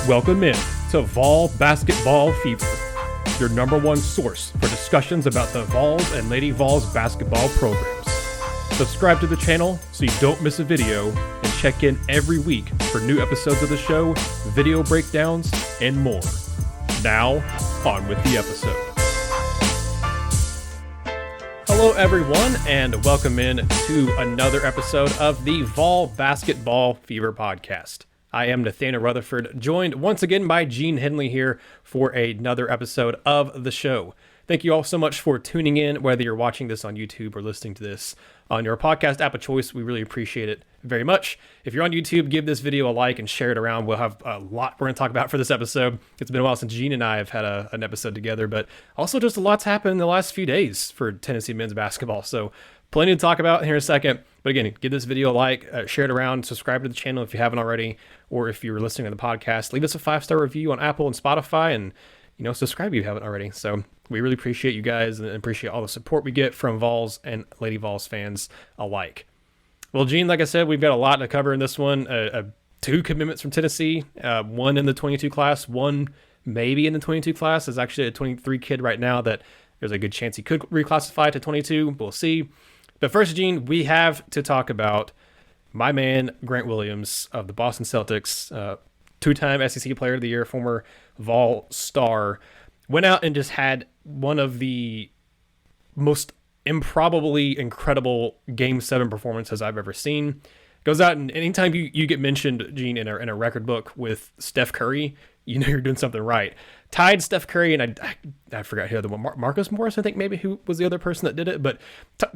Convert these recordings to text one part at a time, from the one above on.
Welcome in to Vol Basketball Fever, your number one source for discussions about the Vols and Lady Vols basketball programs. Subscribe to the channel so you don't miss a video, and check in every week for new episodes of the show, video breakdowns, and more. Now, on with the episode. Hello everyone, and welcome in to another episode of the Vol Basketball Fever podcast. I am Nathanael Rutherford, joined once again by Henley here for another episode of the show. Thank you all so much for tuning in, whether you're watching this on YouTube or listening to this on your podcast app of choice. We really appreciate it very much. If you're on YouTube, give this video a like and share it around. We'll have a lot we're going to talk about for this episode. It's been a while since Gene and I have had an episode together, but also just a lot's happened in the last few days for Tennessee men's basketball. So plenty to talk about here in a second. But again, give this video a like, share it around, subscribe to the channel if you haven't already, or if you're listening to the podcast, leave us a 5-star review on Apple and Spotify, and subscribe if you haven't already. So we really appreciate you guys and appreciate all the support we get from Vols and Lady Vols fans alike. Well, Gene, like I said, we've got a lot to cover in this one. Two commitments from Tennessee, one in the 22 class, one maybe in the 22 class. There's actually a 23 kid right now that there's a good chance he could reclassify to 22. We'll see. But first, Gene, we have to talk about my man, Grant Williams of the Boston Celtics, two-time SEC Player of the Year, former Vol star, went out and just had one of the most improbably incredible Game 7 performances I've ever seen. Goes out, and anytime you get mentioned, Gene, in a record book with Steph Curry, you know you're doing something right. Tied Steph Curry, and I forgot who the other one, Marcus Morris, I think maybe, who was the other person that did it, but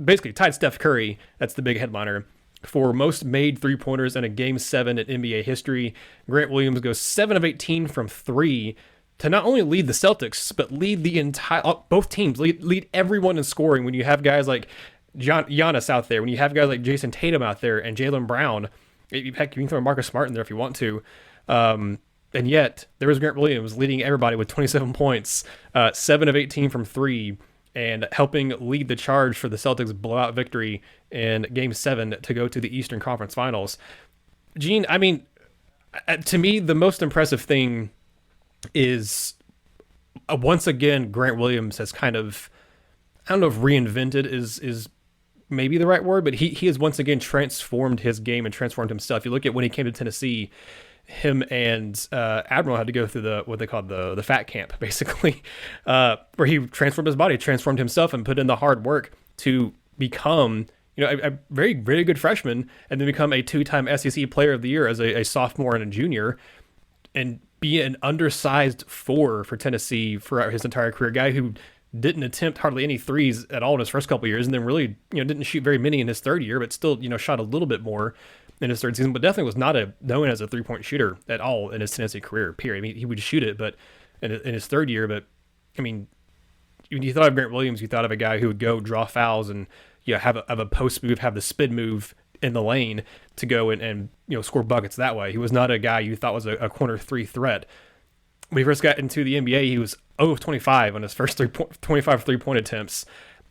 basically tied Steph Curry, that's the big headliner, for most made three-pointers in a Game 7 in NBA history. Grant Williams goes 7 of 18 from 3 to not only lead the Celtics, but lead the entire, both teams, lead everyone in scoring when you have guys like Giannis out there, when you have guys like Jason Tatum out there and Jaylen Brown. Heck, you can throw Marcus Smart in there if you want to. And yet, there was Grant Williams leading everybody with 27 points, 7 of 18 from 3, and helping lead the charge for the Celtics' blowout victory in Game 7 to go to the Eastern Conference Finals. Gene, I mean, to me, the most impressive thing is, once again, Grant Williams has kind of, I don't know if reinvented is maybe the right word, but he has once again transformed his game and transformed himself. You look at when he came to Tennessee, him and Admiral had to go through what they called the fat camp, basically, where he transformed his body, transformed himself, and put in the hard work to become a very, very good freshman, and then become a two-time SEC Player of the Year as a sophomore and a junior, and be an undersized 4 for Tennessee throughout his entire career. A guy who didn't attempt hardly any threes at all in his first couple of years, and then really didn't shoot very many in his third year, but still shot a little bit more in his third season, but definitely was not known as a three-point shooter at all in his Tennessee career, period. I mean, he would shoot it, but in his third year, but I mean, when you thought of Grant Williams, you thought of a guy who would go draw fouls and have a post move, have the spin move in the lane to go and score buckets that way. He was not a guy you thought was a corner 3 threat. When he first got into the NBA, he was 0 of 25 on his first 25 three-point attempts.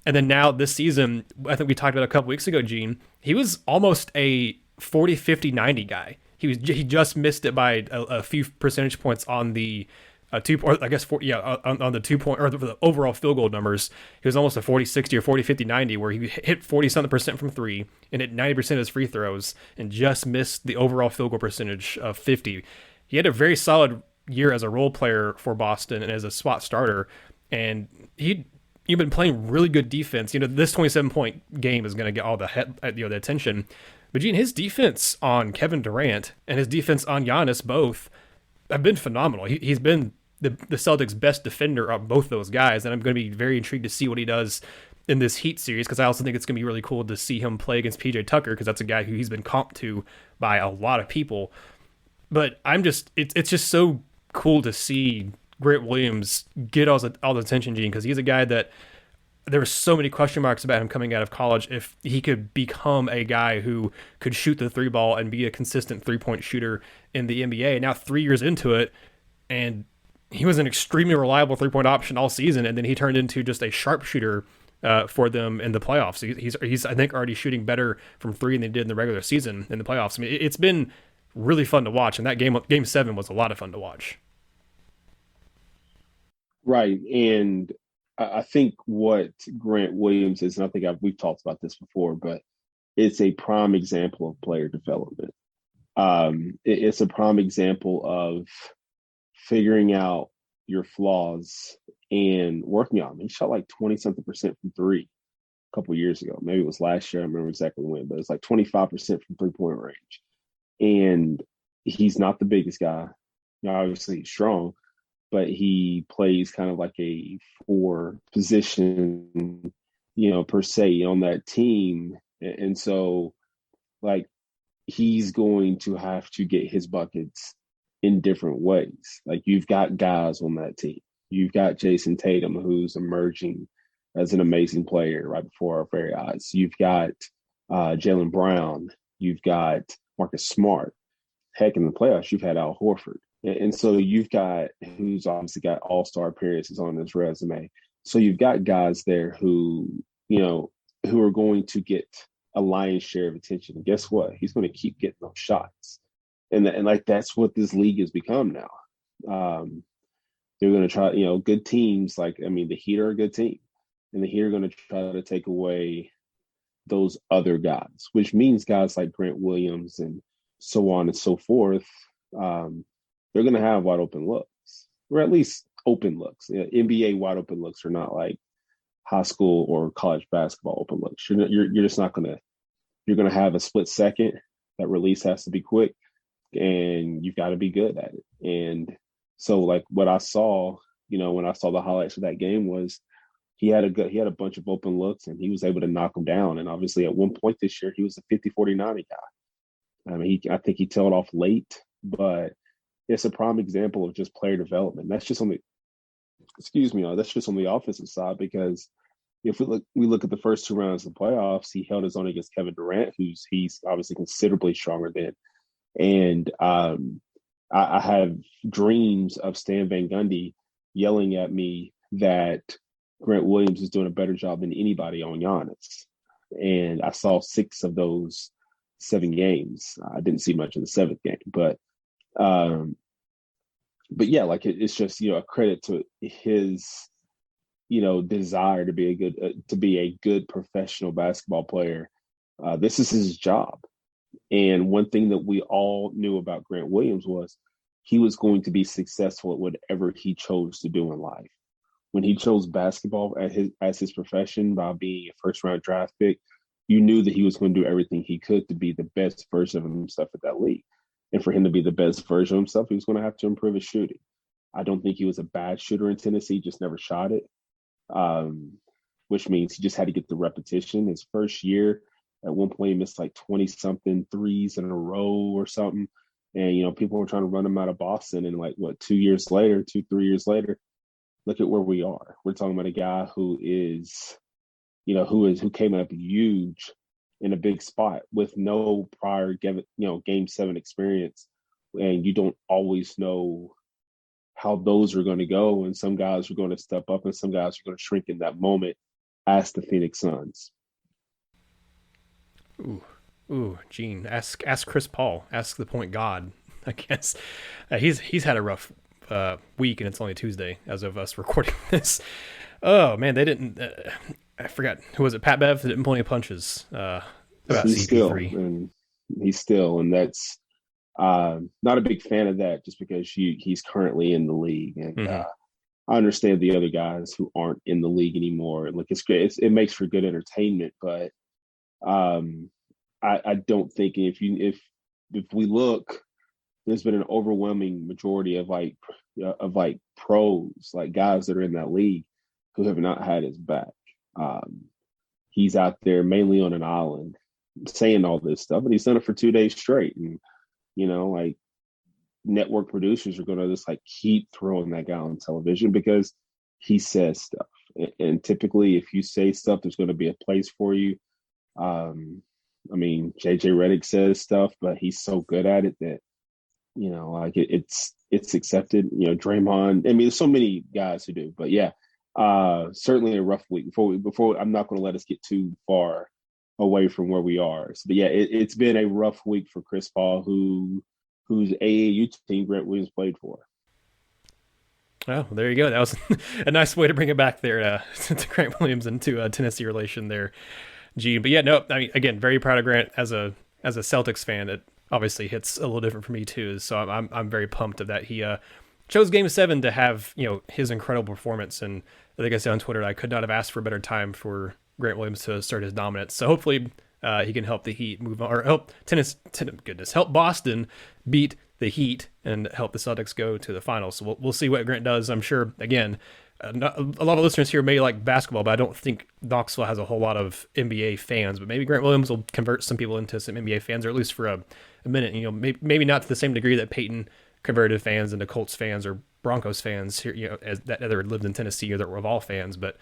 And then now this season, I think we talked about a couple weeks ago, Gene, he was almost a 40, 50, 90 guy. He just missed it by a few percentage points on the on the 2-point or the overall field goal numbers. He was almost a 40, 60 or 40, 50, 90, where he hit 40-something% from 3 and hit 90% of his free throws and just missed the overall field goal percentage of 50. He had a very solid year as a role player for Boston and as a spot starter, and you've been playing really good defense. This 27-point game is going to get all the attention. But Gene, his defense on Kevin Durant and his defense on Giannis both have been phenomenal. He's been the Celtics' best defender of both those guys, and I'm going to be very intrigued to see what he does in this Heat series, because I also think it's going to be really cool to see him play against PG Tucker, because that's a guy who he's been comped to by a lot of people. But it's just so cool to see Grant Williams get all the attention, Gene, because he's a guy that there were so many question marks about him coming out of college, if he could become a guy who could shoot the 3-ball and be a consistent 3-point shooter in the NBA. Now 3 years into it, and he was an extremely reliable 3-point option all season, and then he turned into just a sharpshooter for them in the playoffs. He's I think already shooting better from 3 than he did in the regular season in the playoffs. I mean, it's been really fun to watch. And that game 7 was a lot of fun to watch. Right. And I think what Grant Williams is, and I think we've talked about this before, but it's a prime example of player development. It's a prime example of figuring out your flaws and working on them. He shot like 20 something percent from three a couple years ago. Maybe it was last year. I remember exactly when, but it's like 25% from 3-point range. And he's not the biggest guy. Obviously, he's strong, but he plays kind of like a four position, per se on that team. And so, like, he's going to have to get his buckets in different ways. Like, you've got guys on that team. You've got Jason Tatum, who's emerging as an amazing player right before our very eyes. You've got Jaylen Brown. You've got Marcus Smart. Heck, in the playoffs, you've had Al Horford. And so you've got who's obviously got all-star appearances on his resume. So you've got guys there who are going to get a lion's share of attention. And guess what? He's going to keep getting those shots. And like that's what this league has become now. They're going to try, good teams the Heat are a good team. And the Heat are going to try to take away those other guys, which means guys like Grant Williams and so on and so forth. They're going to have wide open looks, or at least open looks. NBA wide open looks are not like high school or college basketball open looks. You're just not going to. You're going to have a split second. That release has to be quick, and you've got to be good at it. And so, like what I saw, when I saw the highlights of that game was he had a bunch of open looks, and he was able to knock them down. And obviously, at one point this year, he was a 50-40-90 guy. I think he tailed off late, but it's a prime example of just player development. That's just on the offensive side, because if we look at the first two rounds of the playoffs, he held his own against Kevin Durant, he's obviously considerably stronger than. And I have dreams of Stan Van Gundy yelling at me that Grant Williams is doing a better job than anybody on Giannis. And I saw 6 of those 7 games. I didn't see much of the 7th game, but yeah, like it's just a credit to his desire to be a good professional basketball player. This is his job, and one thing that we all knew about Grant Williams was he was going to be successful at whatever he chose to do in life. When he chose basketball as his profession by being a first-round draft pick, you knew that he was going to do everything he could to be the best version of himself at that league. And for him to be the best version of himself, he was going to have to improve his shooting. I don't think he was a bad shooter in Tennessee, just never shot it, which means he just had to get the repetition. His first year, at one point, he missed like 20-something threes in a row or something. And, people were trying to run him out of Boston. And 3 years later, look at where we are. We're talking about a guy who came up huge in a big spot with no prior game 7 experience. And you don't always know how those are going to go. And some guys are going to step up and some guys are going to shrink in that moment. Ask the Phoenix Suns. Ooh, Gene, ask Chris Paul, ask the point God. I guess he's had a rough week, and it's only Tuesday as of us recording this. Oh man, they didn't. I forgot who was it. Pat Bev didn't pull any punches about CP3. He's still, and that's not a big fan of that, just because he's currently in the league, and I understand the other guys who aren't in the league anymore. Like, it's great. It makes for good entertainment, but I don't think if we look, there's been an overwhelming majority of pros, like guys that are in that league, who have not had his back. He's out there mainly on an island saying all this stuff, and he's done it for 2 days straight. And network producers are going to just keep throwing that guy on television because he says stuff. And typically, if you say stuff, there's going to be a place for you. JJ Redick says stuff, but he's so good at it that it's accepted. Draymond. There's so many guys who do, but yeah, certainly a rough week. Before I'm not going to let us get too far away from where we are. But yeah, it's been a rough week for Chris Paul, who whose AAU team Grant Williams played for. Oh, there you go. That was a nice way to bring it back there to Grant Williams and to a Tennessee relation there, Gene. But yeah, no, I mean, again, very proud of Grant as a Celtics fan. It obviously hits a little different for me too. So I'm very pumped of that. He chose Game 7 to have his incredible performance, and I think I said on Twitter I could not have asked for a better time for Grant Williams to assert his dominance. So hopefully he can help the Heat move on, or help help Boston beat the Heat and help the Celtics go to the finals. So we'll see what Grant does. I'm sure, again, a lot of listeners here may like basketball, but I don't think Knoxville has a whole lot of NBA fans. But maybe Grant Williams will convert some people into some NBA fans, or at least for a minute. Maybe not to the same degree that Peyton converted fans into Colts fans or Broncos fans here, as that either lived in Tennessee or that were Vol fans. But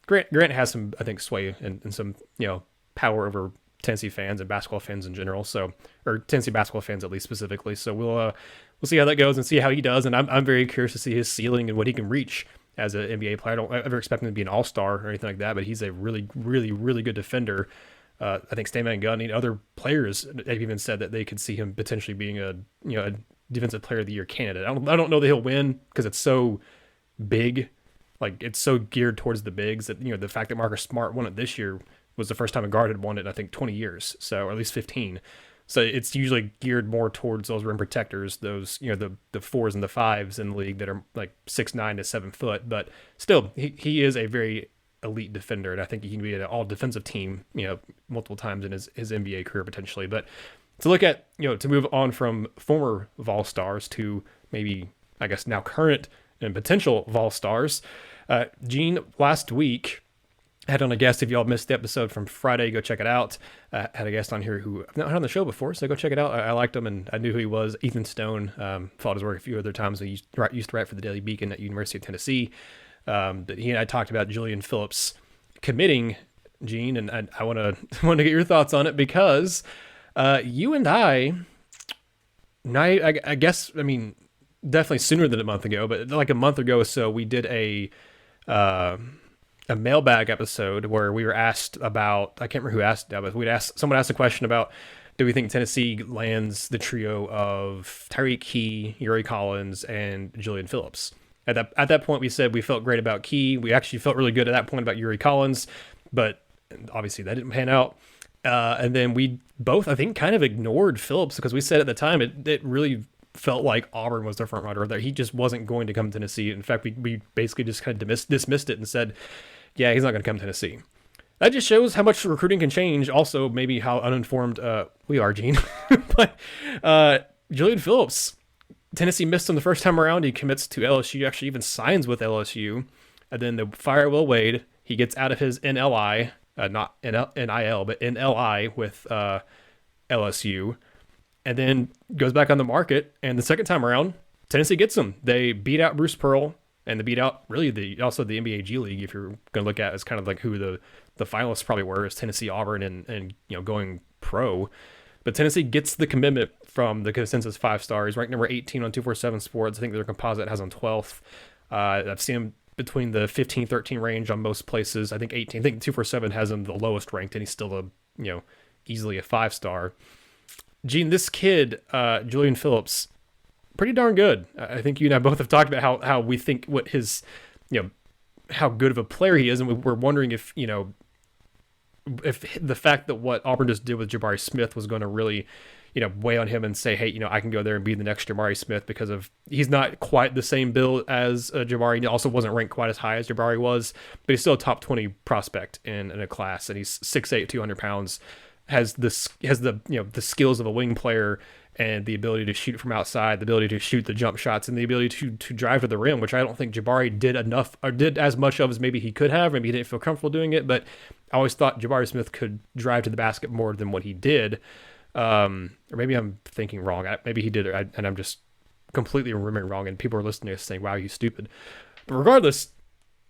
Grant has some, I think, sway and some power over Tennessee fans and basketball fans in general. So, or Tennessee basketball fans at least specifically. So we'll see how that goes and see how he does. And I'm very curious to see his ceiling and what he can reach as an NBA player. I don't ever expect him to be an all-star or anything like that, but he's a really, really, really good defender. I think Stan Van Gundy and other players have even said that they could see him potentially being a defensive player of the year candidate. I don't know that he'll win because it's so big, like it's so geared towards the bigs that the fact that Marcus Smart won it this year was the first time a guard had won it in, I think, 20 years, so, or at least 15. So it's usually geared more towards those rim protectors, those the 4s and the 5s in the league that are like 6'9" to 7 foot. But still, he is a very elite defender, and I think he can be an all defensive team, multiple times in his NBA career potentially. But to look at, to move on from former Vol stars to maybe, I guess, now current and potential Vol stars, Gene, last week had on a guest. If y'all missed the episode from Friday, go check it out. Had a guest on here who I've not had on the show before, so go check it out. I liked him, and I knew who he was. Ethan Stone, followed his work a few other times. He used to write for the Daily Beacon at University of Tennessee. But he and I talked about Julian Phillips committing, Gene, and I want to get your thoughts on it because you and I guess, I mean, definitely sooner than a month ago, but like a month ago or so, we did a mailbag episode where we were asked about, I can't remember who asked that, but someone asked a question about, do we think Tennessee lands the trio of Tyreke Key, Yuri Collins, and Julian Phillips? At that point, we said we felt great about Key. We actually felt really good at that point about Yuri Collins, but obviously that didn't pan out. And then we both, I think, kind of ignored Phillips because we said at the time it really felt like Auburn was the front runner, that he just wasn't going to come to Tennessee. In fact, we basically just kind of dismissed it and said, yeah, he's not going to come to Tennessee. That just shows how much recruiting can change. Also, maybe how uninformed we are, Gene. But Julian Phillips, Tennessee missed him the first time around. He commits to LSU, actually even signs with LSU. And then they fire Will Wade. He gets out of his NLI, not NIL, but NLI with LSU. And then goes back on the market. And the second time around, Tennessee gets him. They beat out Bruce Pearl. And they beat out really also the NBA G League, if you're going to look at as kind of like who the finalists probably were, is Tennessee, Auburn, and going pro. But Tennessee gets the commitment from the consensus 5 stars, ranked number 18 on 247 Sports. I think their composite has on 12th. I've seen them between the 15, 13 range on most places. I think 18. I think 247 has him the lowest ranked, and he's still easily a 5-star. Gene, this kid, Julian Phillips, pretty darn good. I think you and I both have talked about how we think what his, how good of a player he is, and we're wondering if the fact that what Auburn just did with Jabari Smith was going to really, weigh on him and say, hey, I can go there and be the next Jabari Smith, because of he's not quite the same build as Jabari. He also wasn't ranked quite as high as Jabari was, but he's still a top 20 prospect in a class, and he's 6'8", 200 pounds, has the skills of a wing player, and the ability to shoot from outside, the ability to shoot the jump shots, and the ability to drive to the rim, which I don't think Jabari did enough, or did as much of as maybe he could have. Maybe he didn't feel comfortable doing it, but I always thought Jabari Smith could drive to the basket more than what he did. Or maybe I'm thinking wrong. Maybe he did, and I'm just completely remembering wrong, and people are listening to us saying, wow, he's stupid. But regardless,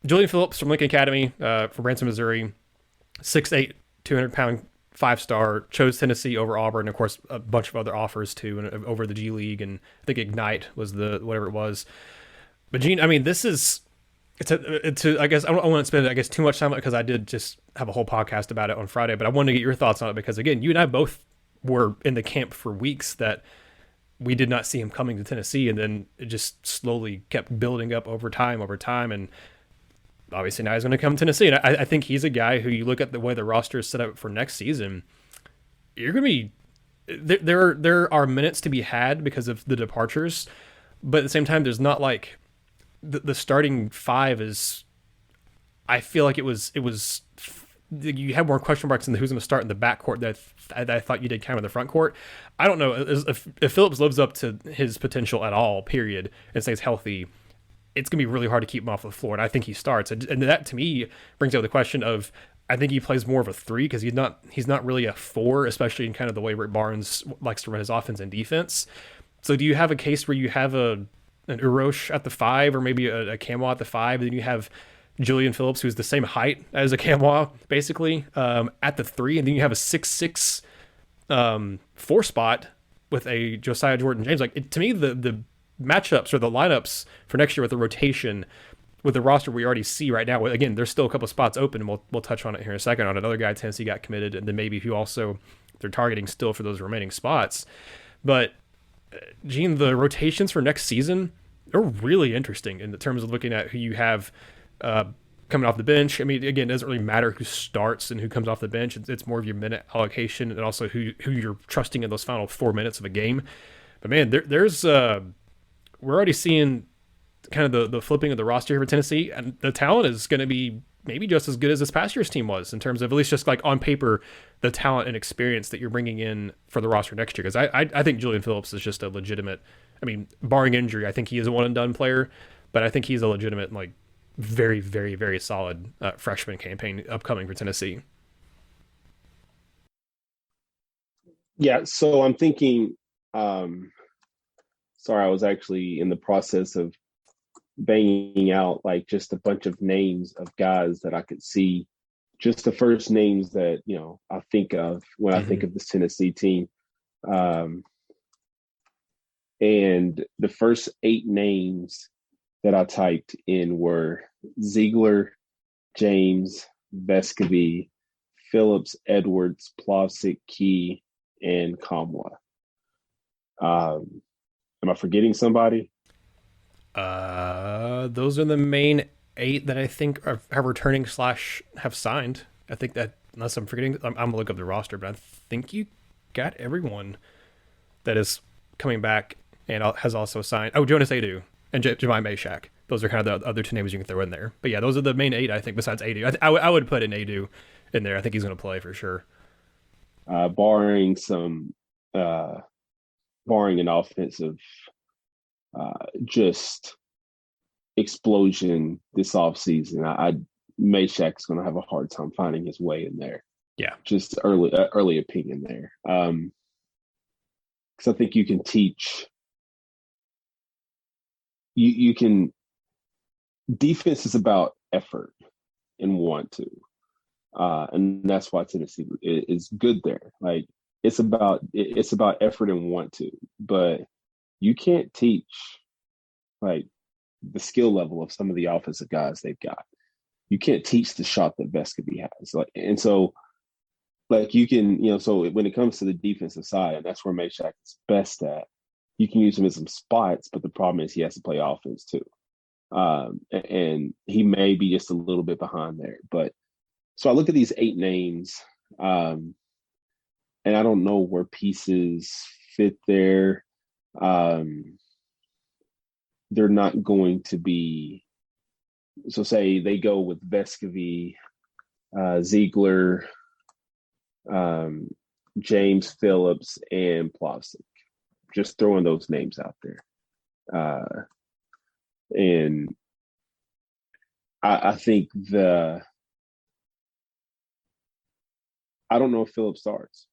Julian Phillips from Lincoln Academy, from Branson, Missouri, 6'8", 200-pound 5-star, chose Tennessee over Auburn. Of course, a bunch of other offers too, and over the G League, and I think Ignite was the whatever it was. But Gene, I mean, this is I guess I don't want to spend too much time on it, because I did just have a whole podcast about it on Friday. But I wanted to get your thoughts on it because, again, you and I both were in the camp for weeks that we did not see him coming to Tennessee, and then it just slowly kept building up over time, and obviously now he's going to come to Tennessee. And I think he's a guy who you look at the way the roster is set up for next season, you're going to be there are minutes to be had because of the departures, but at the same time, there's not like the starting five is. I feel like it was you had more question marks in who's going to start in the backcourt that I thought you did kind of in the front court. I don't know if Phillips lives up to his potential at all, period, and stays healthy. It's going to be really hard to keep him off the floor, and I think he starts. And that to me brings up the question of I think he plays more of a three because he's not really a four, especially in kind of the way Rick Barnes likes to run his offense and defense. So do you have a case where you have an Urosh at the five or maybe a Camwa at the five, and then you have Julian Phillips, who's the same height as a Camwa, basically, at the three, and then you have a 6'6" four spot with a Josiah Jordan James? Like to me, the matchups or the lineups for next year with the rotation with the roster we already see right now. Again, there's still a couple of spots open, and we'll touch on it here in a second on another guy Tennessee got committed, and then maybe who also they're targeting still for those remaining spots. But Gene, the rotations for next season are really interesting in terms of looking at who you have coming off the bench. I mean, again, it doesn't really matter who starts and who comes off the bench. It's more of your minute allocation and also who you're trusting in those final 4 minutes of a game. But man, there's we're already seeing kind of the flipping of the roster here for Tennessee, and the talent is going to be maybe just as good as this past year's team was in terms of at least just like on paper, the talent and experience that you're bringing in for the roster next year. Because I think Julian Phillips is just a legitimate, I mean, barring injury, I think he is a one and done player, but I think he's a legitimate, like very, very, very solid freshman campaign upcoming for Tennessee. Yeah, so I'm thinking, sorry, I was actually in the process of banging out like just a bunch of names of guys that I could see, just the first names that, I think of when I think of this Tennessee team. And the first 8 names that I typed in were Ziegler, James, Vescovy, Phillips, Edwards, Plavsic, Key, and Kamwa. Am I forgetting somebody? Those are the main 8 that I think are returning / have signed. I think that, unless I'm forgetting, I'm gonna look up the roster, but I think you got everyone that is coming back and has also signed. Oh, Jonas Adu and Jemai Meshack. Those are kind of the other 2 names you can throw in there. But yeah, those are the main 8, I think, besides Adu. I would put an Adu in there. I think he's going to play for sure. Barring an offensive just explosion this offseason, Meshack's going to have a hard time finding his way in there. Yeah, just early opinion there. Because I think you can teach. You can. Defense is about effort and want to, and that's why Tennessee is good there. Like it's about effort and want to, but you can't teach like the skill level of some of the offensive guys they've got. You can't teach the shot that Vescovy has. Like, and so like you can, so when it comes to the defensive side, and that's where Meshack is best at, you can use him in some spots, but the problem is he has to play offense too. And he may be just a little bit behind there. But so I look at these 8 names, and I don't know where pieces fit there. They're not going to be, so say they go with Vescovy, Ziegler, James Phillips, and Plavsic. Just throwing those names out there. And I think I don't know if Phillips starts.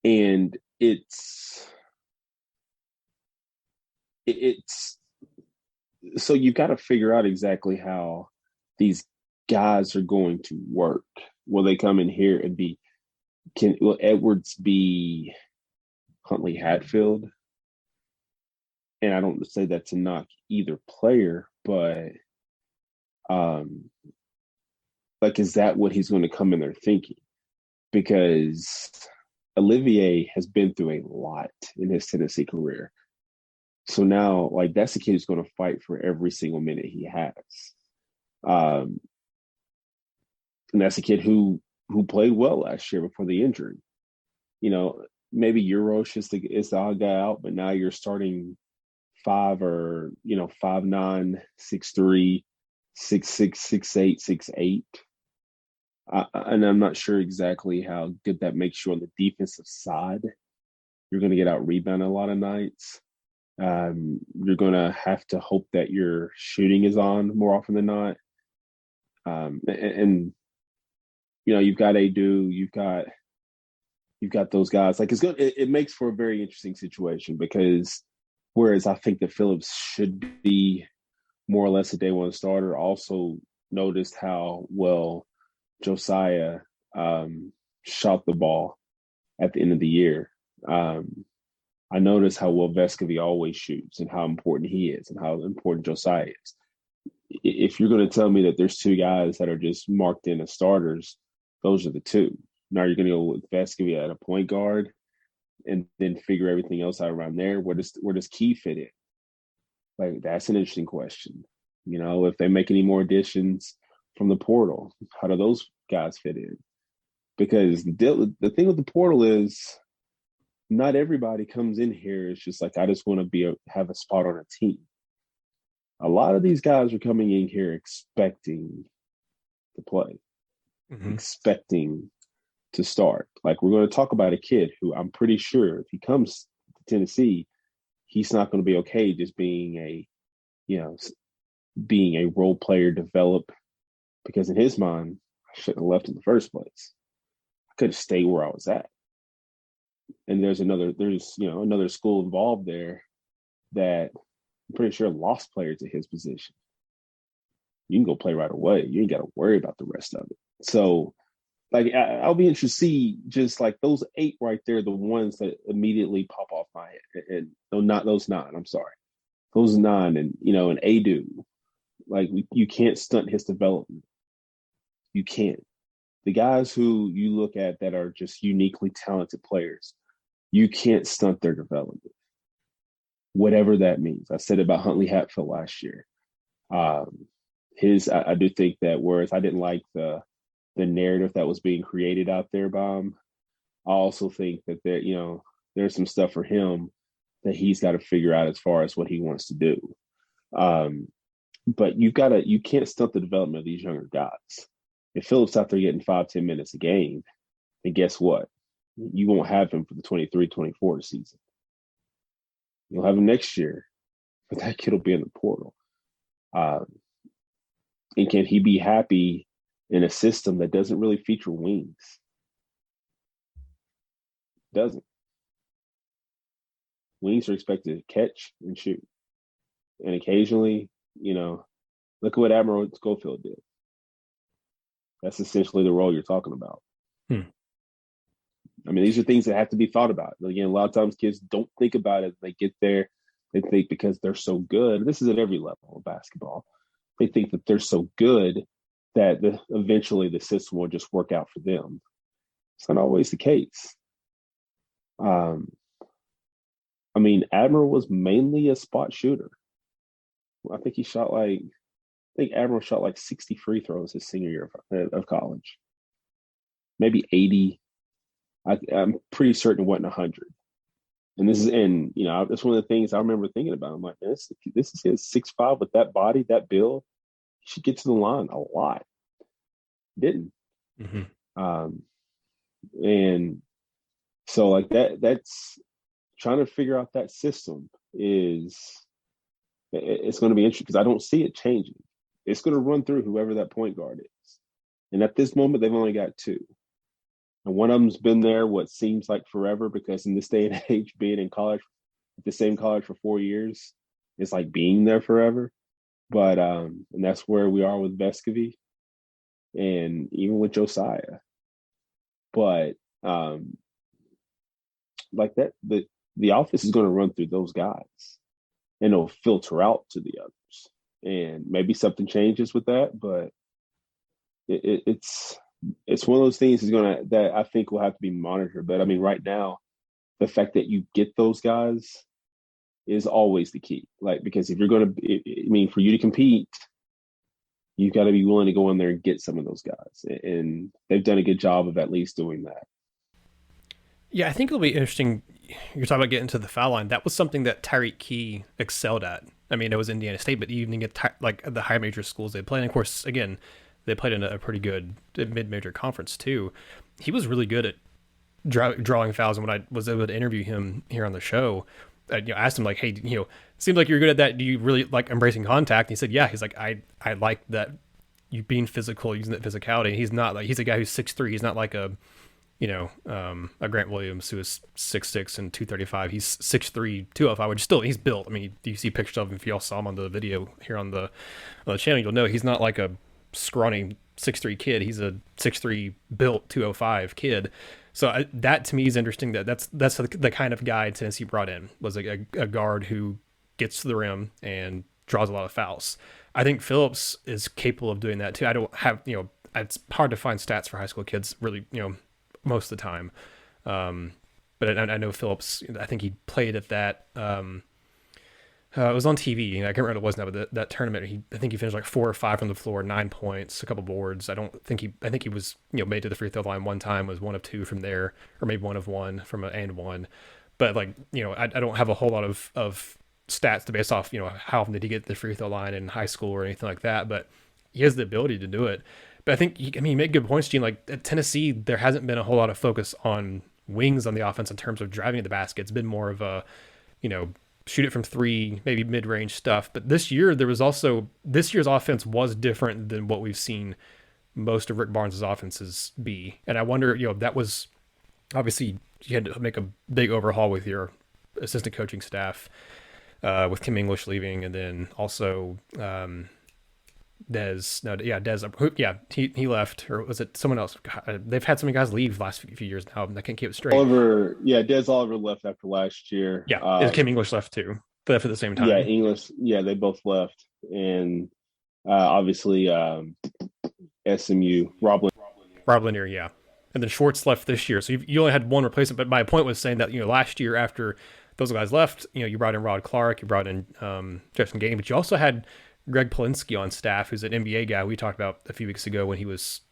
And it's so you've got to figure out exactly how these guys are going to work. Will they come in here and will Edwards be Huntley Hatfield? And I don't say that to knock either player, but like, is that what he's going to come in there thinking? Because Olivier has been through a lot in his Tennessee career. So now, like, that's the kid who's going to fight for every single minute he has. Um, and that's a kid who played well last year before the injury. You know, maybe Eurosh is the odd guy out, but now you're starting five or 5'9", 6'3", 6'6", 6'8", 6'8". And I'm not sure exactly how good that makes you on the defensive side. You're going to get out rebounded a lot of nights. You're going to have to hope that your shooting is on more often than not. And you've got Adu, you've got those guys. Like, it's good. It makes for a very interesting situation because whereas I think that Phillips should be more or less a day one starter, also noticed how well Josiah shot the ball at the end of the year. I noticed how well Vescovy always shoots and how important he is and how important Josiah is. If you're going to tell me that there's two guys that are just marked in as starters, those are the two. Now you're going to go with Vescovy at a point guard and then figure everything else out around there. Where does Key fit in? Like, that's an interesting question. If they make any more additions from the portal, how do those guys fit in? Because the thing with the portal is not everybody comes in here. It's just like, I just want to have a spot on a team. A lot of these guys are coming in here expecting to play, expecting to start. Like, we're going to talk about a kid who I'm pretty sure if he comes to Tennessee, he's not going to be okay just being a role player develop, because in his mind, I shouldn't have left in the first place. I could have stayed where I was at. And there's another school involved there that I'm pretty sure lost players at his position. You can go play right away. You ain't got to worry about the rest of it. So, like, I'll be interested to see just like those 8 right there, the ones that immediately pop off my head. And no, not those 9. I'm sorry, those 9, and and Adu. Like, you can't stunt his development. You can't. The guys who you look at that are just uniquely talented players, you can't stunt their development, whatever that means. I said about Huntley Hatfield last year. I do think that whereas I didn't like the narrative that was being created out there by him, I also think that there's some stuff for him that he's got to figure out as far as what he wants to do. But you can't stunt the development of these younger guys. If Phillips out there getting 5-10 minutes a game, then guess what? You won't have him for the 23-24 season. You'll have him next year, but that kid will be in the portal. And can he be happy in a system that doesn't really feature wings? Doesn't. Wings are expected to catch and shoot. And occasionally, look at what Admiral Schofield did. That's essentially the role you're talking about. I mean, these are things that have to be thought about. Again, a lot of times kids don't think about it. They get there, they think because they're so good. This is at every level of basketball. They think that they're so good that eventually the system will just work out for them. It's not always the case. I mean, Admiral was mainly a spot shooter. I think Admiral shot like 60 free throws his senior year of college. Maybe 80. I'm pretty certain it wasn't 100. And that's one of the things I remember thinking about. I'm like, this is his 6'5" with that body, that build. He should get to the line a lot. Didn't. And so like that's trying to figure out that system it's going to be interesting because I don't see it changing. It's going to run through whoever that point guard is. And at this moment, they've only got 2. And one of them's been there what seems like forever, because in this day and age, being in college, the same college for 4 years, it's like being there forever. But and that's where we are with Vescovy and even with Josiah. But like that, the offense is going to run through those guys and it'll filter out to the others. And maybe something changes with that, but it's it's one of those things that I think will have to be monitored. But I mean, right now, the fact that you get those guys is always the key. Like, because if you're going to, I mean, for you to compete, you've got to be willing to go in there and get some of those guys. And they've done a good job of at least doing that. Yeah, I think it'll be interesting. You're talking about getting to the foul line. That was something that Tyreke Key excelled at. I mean, it was Indiana State, but even at like the high major schools they played. And of course, again, they played in a pretty good mid-major conference too. He was really good at drawing fouls. And when I was able to interview him here on the show, I asked him like, "Hey, it seems like you're good at that. Do you really like embracing contact?" And he said, "Yeah." He's like, "I like that, you being physical, using that physicality." He's not like, he's a guy who's 6'3". He's not like a Grant Williams who is 6'6" and 235. He's 6'3", 205, which still, he's built. I mean, you see pictures of him. If y'all saw him on the video here on the channel, you'll know he's not like a scrawny 6'3" kid. He's a 6'3" built 205 kid. So that to me is interesting. That's the kind of guy Tennessee brought in, was a guard who gets to the rim and draws a lot of fouls. I think Phillips is capable of doing that too. I don't have, it's hard to find stats for high school kids really, most of the time. But I know Phillips, I think he played at that, it was on TV. I can't remember what it was now, but that tournament, I think he finished like 4 or 5 from the floor, 9 points, a couple boards. I think he was, made to the free throw line one time, was 1 of 2 from there, or maybe 1 of 1 from an and 1. But like, I don't have a whole lot of stats to base off, how often did he get the free throw line in high school or anything like that. But he has the ability to do it. But I think, he made good points, Gene. Like at Tennessee, there hasn't been a whole lot of focus on wings on the offense in terms of driving at the basket. It's been more of a, shoot it from 3, maybe mid-range stuff. But this year's offense was different than what we've seen most of Rick Barnes' offenses be. And I wonder, that was obviously, you had to make a big overhaul with your assistant coaching staff, with Kim English leaving, and then also Dez. He left, or was it someone else? God, they've had so many guys leave last few years now. I can't keep it straight. Des Oliver left after last year. Yeah, Kim English left too. They left at the same time. Yeah, English. Yeah, they both left, and obviously SMU Rob Lanier, yeah, and then Schwartz left this year. So you only had one replacement. But my point was saying that last year after those guys left, you brought in Rod Clark, you brought in Jefferson Gainey, but you also had Greg Polinsky on staff, who's an NBA guy we talked about a few weeks ago when he was,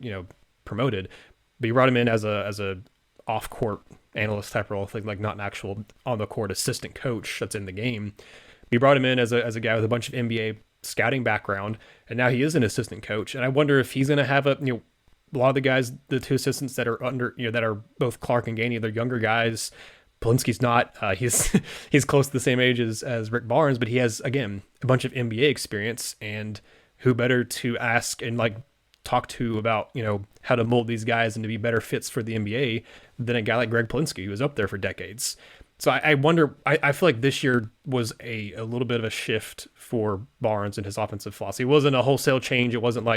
promoted. But you brought him in as a off-court analyst type role, like not an actual on-the-court assistant coach that's in the game. You brought him in as a guy with a bunch of NBA scouting background, and now he is an assistant coach. And I wonder if he's going to have a lot of the guys, the 2 assistants that are under, that are both Clark and Gainey, they're younger guys. Polinsky's not. He's close to the same age as Rick Barnes, but he has, again, a bunch of NBA experience, and who better to ask and talk to about how to mold these guys and to be better fits for the NBA than a guy like Greg Polinsky, who was up there for decades. So I wonder. I feel like this year was a little bit of a shift for Barnes and his offensive philosophy. It wasn't a wholesale change. It wasn't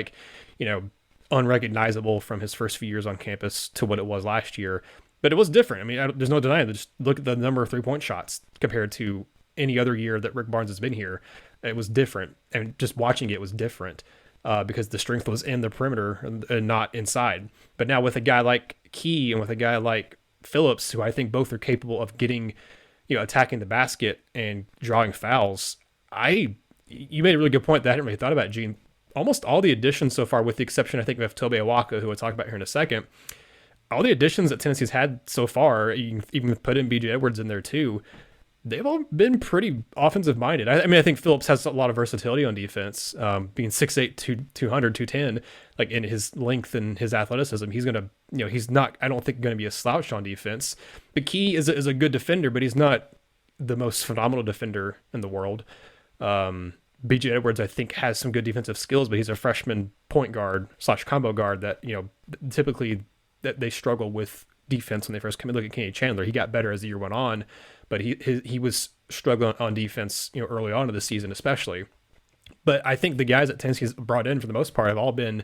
unrecognizable from his first few years on campus to what it was last year. But it was different. I mean, there's no denying that. Just look at the number of 3-point shots compared to any other year that Rick Barnes has been here. It was different. And just watching it was different because the strength was in the perimeter and not inside. But now with a guy like Key and with a guy like Phillips, who I think both are capable of getting, attacking the basket and drawing fouls, you made a really good point that I hadn't really thought about, Gene. Almost all the additions so far, with the exception, I think, of Tobe Awaka, who we'll talk about here in a second, all the additions that Tennessee's had so far, you can even put in BJ Edwards in there too, they've all been pretty offensive minded. I think Phillips has a lot of versatility on defense, being 6'8", 200, 210, like in his length and his athleticism. He's going to, he's not, I don't think, going to be a slouch on defense. But Key is a good defender, but he's not the most phenomenal defender in the world. BJ Edwards, I think, has some good defensive skills, but he's a freshman point guard / combo guard that, typically that they struggle with defense when they first come in. Look at Kenny Chandler. He got better as the year went on, but he was struggling on defense, early on in the season, especially. But I think the guys that Tennessee's brought in for the most part have all been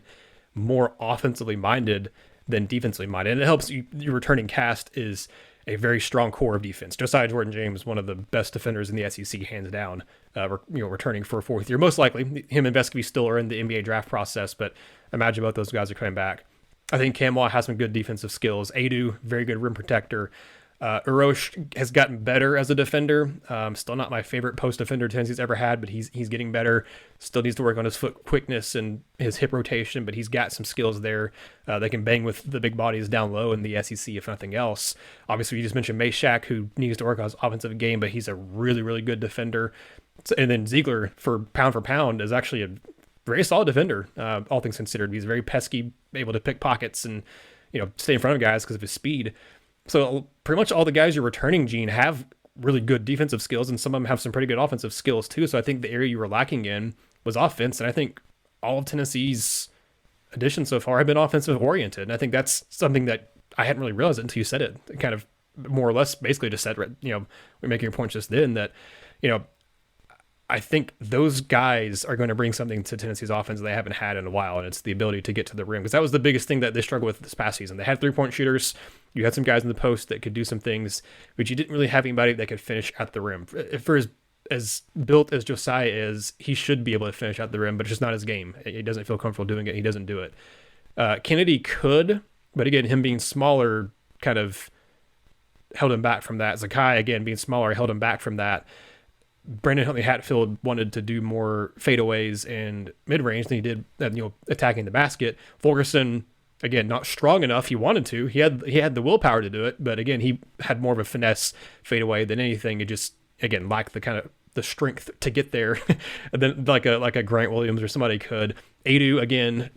more offensively minded than defensively minded. And it helps your returning cast is a very strong core of defense. Josiah Jordan-James, one of the best defenders in the SEC, hands down, returning for a 4th year. Most likely, him and Vescovy still are in the NBA draft process, but imagine both those guys are coming back. I think Camwa has some good defensive skills. Adu, very good rim protector. Urosh has gotten better as a defender. Still not my favorite post defender Tennessee's ever had, but he's getting better. Still needs to work on his foot quickness and his hip rotation, but he's got some skills there. They can bang with the big bodies down low in the SEC, if nothing else. Obviously, you just mentioned Meshack, who needs to work on his offensive game, but he's a really, really good defender. And then Ziegler, for pound, is actually a very solid defender, all things considered. He's very pesky, able to pick pockets and stay in front of guys because of his speed. So pretty much all the guys you're returning, Gene, have really good defensive skills, and some of them have some pretty good offensive skills too. So I think the area you were lacking in was offense, and I think all of Tennessee's additions so far have been offensive oriented. And I think that's something that I hadn't really realized until you said it. It kind of more or less basically just said, we're making your point just then that, I think those guys are going to bring something to Tennessee's offense they haven't had in a while, and it's the ability to get to the rim, because that was the biggest thing that they struggled with this past season. They had three-point shooters. You had some guys in the post that could do some things, but you didn't really have anybody that could finish at the rim. For as built as Josiah is, he should be able to finish at the rim, but it's just not his game. He doesn't feel comfortable doing it. He doesn't do it. Kennedy could, but again, him being smaller kind of held him back from that. Zakai, again, being smaller, held him back from that. Brandon Huntley Hatfield wanted to do more fadeaways and mid-range than he did, attacking the basket. Fulkerson, again, not strong enough. He wanted to. He had the willpower to do it, but again, he had more of a finesse fadeaway than anything. It just, again, lacked the kind of the strength to get there. And then like a Grant Williams or somebody could. Adu, again,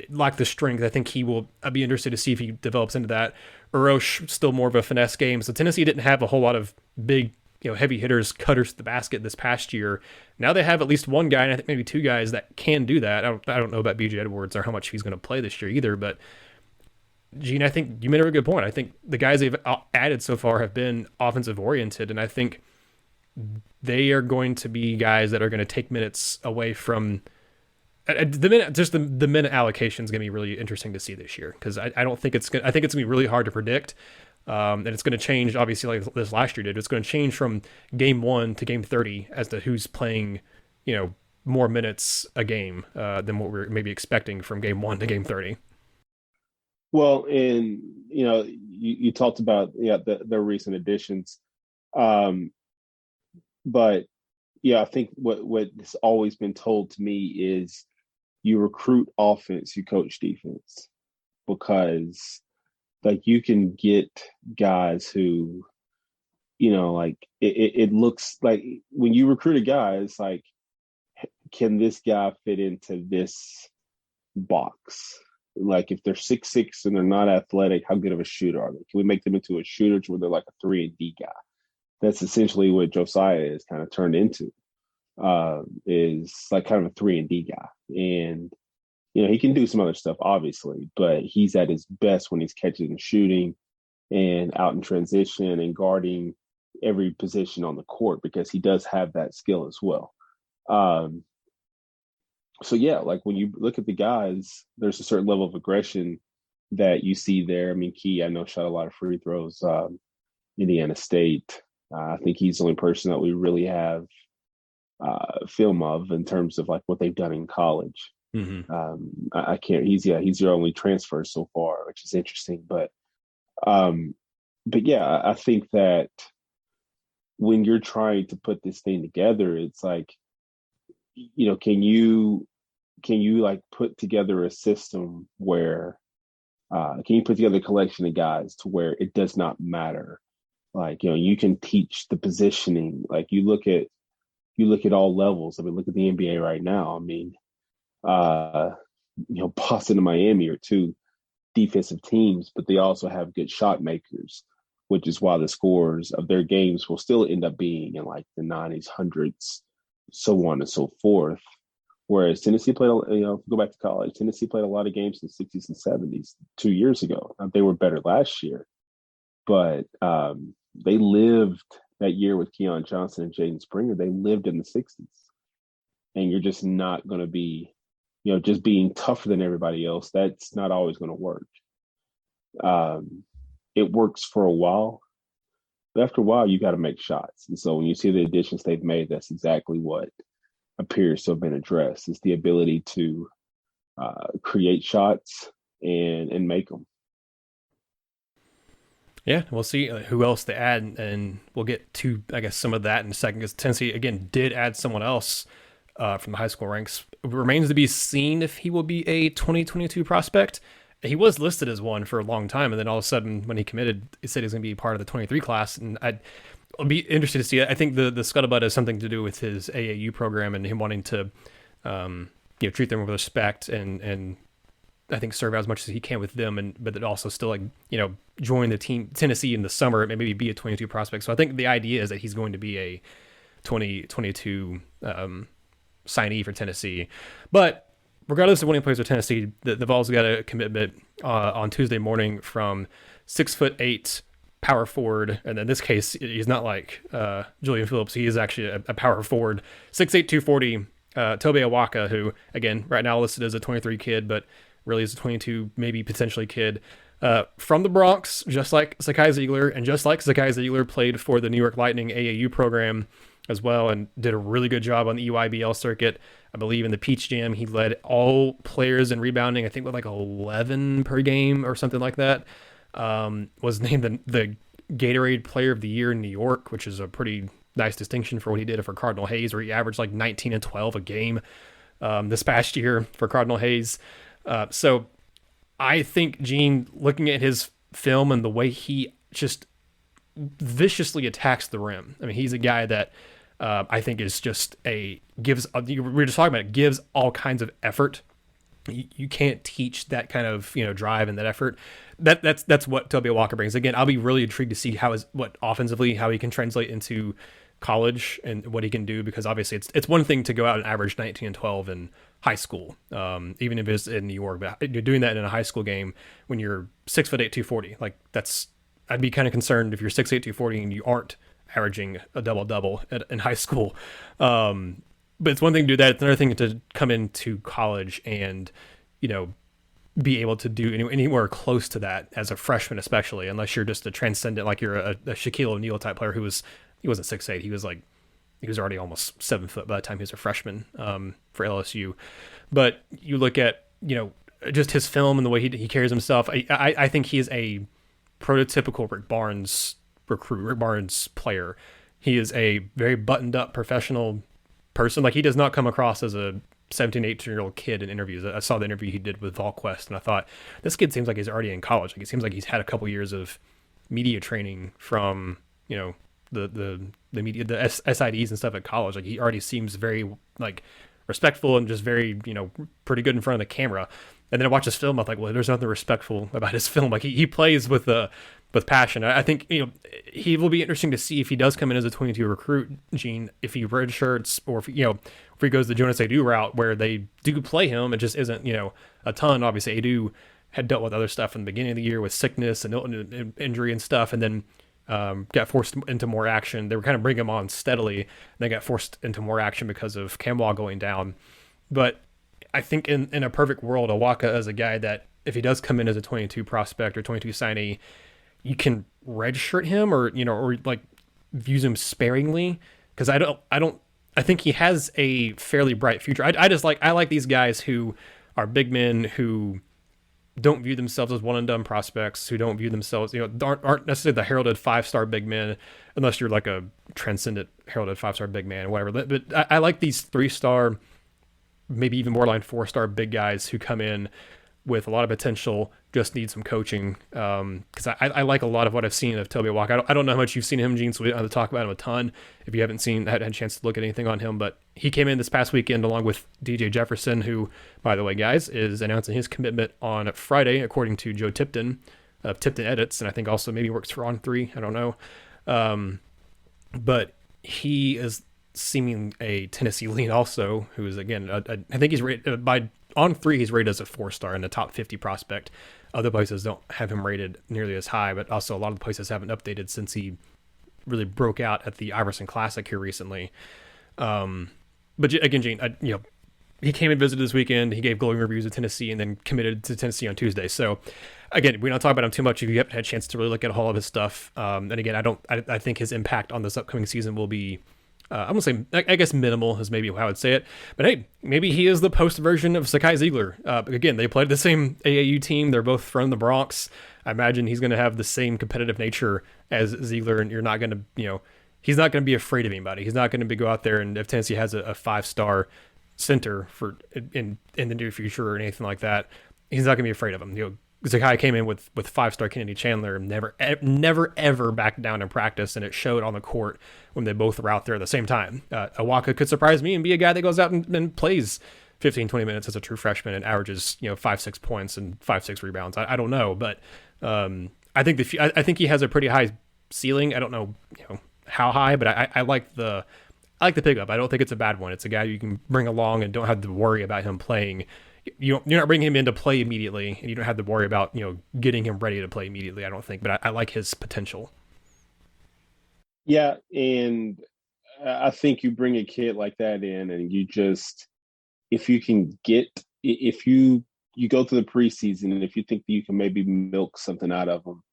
lacked the strength. I think I'd be interested to see if he develops into that. Urosh, still more of a finesse game. So Tennessee didn't have a whole lot of big, heavy hitters, cutters to the basket this past year. Now they have at least one guy, and I think maybe two guys that can do that. I don't know about BJ Edwards or how much he's going to play this year either, but Gene, I think you made a really good point. I think the guys they've added so far have been offensive oriented, and I think they are going to be guys that are going to take minutes away from the minute. Just the minute allocation is going to be really interesting to see this year, because I don't think it's going. I think it's going to be really hard to predict. And it's going to change, obviously, like this last year did. It's going to change from game 1 to game 30 as to who's playing, more minutes a game than what we're maybe expecting from game 1 to game 30. Well, and you talked about the recent additions, but I think what has always been told to me is you recruit offense, you coach defense, because like you can get guys who, it looks like when you recruit a guy, it's like, can this guy fit into this box? Like if they're 6'6" and they're not athletic, how good of a shooter are they? Can we make them into a shooter to where they're like a 3-and-D guy? That's essentially what Josiah is kind of turned into, is like kind of a 3-and-D guy. And he can do some other stuff, obviously, but he's at his best when he's catching and shooting and out in transition and guarding every position on the court, because he does have that skill as well. So, yeah, like when you look at the guys, there's a certain level of aggression that you see there. I mean, Key, I know, shot a lot of free throws, Indiana State. I think he's the only person that we really have film of in terms of like what they've done in college. Mm-hmm. I can't. He's your only transfer so far, which is interesting. But yeah, I think that when you're trying to put this thing together, it's like, can you like put together a system where can you put together a collection of guys to where it does not matter? Like, you can teach the positioning. Like you look at all levels. I mean, look at the NBA right now. I mean, Boston and Miami are two defensive teams, but they also have good shot makers, which is why the scores of their games will still end up being in like the 90s, 100s, so on and so forth. Whereas Tennessee played, go back to college, Tennessee played a lot of games in the 60s and 70s 2 years ago. They were better last year, but they lived that year with Keon Johnson and Jaden Springer. They lived in the 60s. And you're just not going to be, just being tougher than everybody else. That's not always going to work. It works for a while, but after a while, you got to make shots. And so when you see the additions they've made, that's exactly what appears to have been addressed. It's the ability to create shots and make them. Yeah, we'll see who else to add, and we'll get to, I guess, some of that in a second, because Tennessee, again, did add someone else from the high school ranks. It remains to be seen if he will be a 2022 prospect. He was listed as one for a long time, and then all of a sudden, when he committed, he said he's going to be part of the 23 class, and I'll be interested to see. I think the scuttlebutt has something to do with his AAU program and him wanting to treat them with respect and I think serve out as much as he can with them, but it also still join the team Tennessee in the summer and maybe be a 22 prospect. So I think the idea is that he's going to be a 2022 signee for Tennessee. But regardless of when he plays with Tennessee, the Vols got a commitment on Tuesday morning from 6'8" power forward, and in this case, he's not like Julian Phillips. He is actually a power forward, 6'8", 240. Tobe Awaka, who again right now listed as a 23 kid, but really is a 22, maybe potentially kid, from the Bronx, just like Zakai Ziegler, and just like Zakai Ziegler played for the New York Lightning AAU program as well, and did a really good job on the EYBL circuit. I believe in the Peach Jam, he led all players in rebounding, I think with like 11 per game or something like that. Was named the Gatorade Player of the Year in New York, which is a pretty nice distinction for what he did for Cardinal Hayes, where he averaged like 19 and 12 a game this past year for Cardinal Hayes. So I think, Gene, looking at his film and the way he just viciously attacks the rim, I mean, he's a guy that I think is just we were just talking about it, gives all kinds of effort. You can't teach that kind of drive and that effort. That's what Tobe Walker brings. Again, I'll be really intrigued to see how he can translate into college and what he can do, because obviously it's one thing to go out and average 19 and 12 in high school, even if it's in New York, but you're doing that in a high school game when you're 6'8", 240. Like I'd be kind of concerned if you're 6'8", 240 and you aren't averaging a double in high school. But it's one thing to do that. It's another thing to come into college and, be able to do anywhere close to that as a freshman, especially, unless you're just a transcendent, like you're a Shaquille O'Neal type player he wasn't 6'8". He was already almost 7 foot by the time he was a freshman for LSU. But you look at, just his film and the way he carries himself. I think he is a prototypical Rick Barnes recruit, Rick Barnes player. He is a very buttoned up professional person. Like, he does not come across as a 17, 18-year-old kid in interviews. I saw the interview he did with VolQuest, and I thought, this kid seems like he's already in college. Like, it seems like he's had a couple years of media training from, the media, the SIDs and stuff at college. Like, he already seems very, respectful and just very, pretty good in front of the camera. And then I watched his film, I was like, well, there's nothing respectful about his film. Like, he plays with passion. I think, he will be interesting to see if he does come in as a 22 recruit, Gene, if he redshirts, or if he goes the Jonas Adu route where they do play him. It just isn't, a ton. Obviously, Adu had dealt with other stuff in the beginning of the year with sickness and injury and stuff, and then got forced into more action. They were kind of bringing him on steadily, and they got forced into more action because of Camwall going down. But I think in a perfect world, Awaka is a guy that if he does come in as a 22 prospect or 22 signee, you can redshirt him or use him sparingly, because I think he has a fairly bright future. I like these guys who are big men who don't view themselves as one and done prospects, who don't view themselves, aren't necessarily the heralded 5-star big men, unless you're like a transcendent heralded 5-star big man or whatever. But I like these 3-star, maybe even borderline 4-star big guys who come in with a lot of potential, just need some coaching. Because I like a lot of what I've seen of Tobe Walker. I don't know how much you've seen him, Gene, so we don't have to talk about him a ton if you haven't had a chance to look at anything on him. But he came in this past weekend along with DJ Jefferson, who, by the way, guys, is announcing his commitment on Friday, according to Joe Tipton of Tipton Edits, and I think also maybe works for On3. I don't know. But he is seeming a Tennessee lean also, who is, again, I think he's rated by On3, he's rated as a 4-star and a top 50 prospect. Other places don't have him rated nearly as high, but also a lot of the places haven't updated since he really broke out at the Iverson Classic here recently. But again, Gene, he came and visited this weekend. He gave glowing reviews of Tennessee and then committed to Tennessee on Tuesday. So again, we don't talk about him too much if you haven't had a chance to really look at all of his stuff. And again, I think his impact on this upcoming season will be I'm gonna say, I guess minimal is maybe how I would say it. But hey, maybe he is the post version of Sakai Ziegler. Again, they played the same AAU team. They're both from the Bronx. I imagine he's gonna have the same competitive nature as Ziegler, and you're not gonna, he's not gonna be afraid of anybody. He's not gonna go out there, and if Tennessee has a 5-star center for in the near future or anything like that, he's not gonna be afraid of him. Zakai came in with 5-star Kennedy Chandler and never ever backed down in practice, and it showed on the court when they both were out there at the same time. Awaka could surprise me and be a guy that goes out and plays 15, 20 minutes as a true freshman and averages 5-6 points and 5-6 rebounds. I don't know, but I think he has a pretty high ceiling. I don't know how high, but I like the pickup. I don't think it's a bad one. It's a guy you can bring along and don't have to worry about him playing. You're not bringing him in to play immediately, and you don't have to worry about getting him ready to play immediately. I don't think, but I like his potential. Yeah, and I think you bring a kid like that in, and you just if you go through the preseason, and if you think that you can maybe milk something out of them,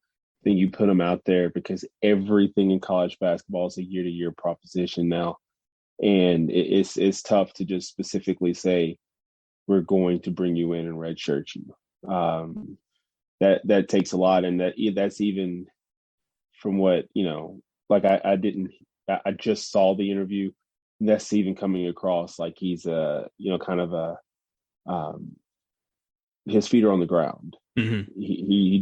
then you put them out there because everything in college basketball is a year-to-year proposition now, and it's tough to just specifically say, we're going to bring you in and redshirt you. That takes a lot, and that's even from what like I just saw the interview. That's even coming across like he's kind of his feet are on the ground. Mm-hmm. He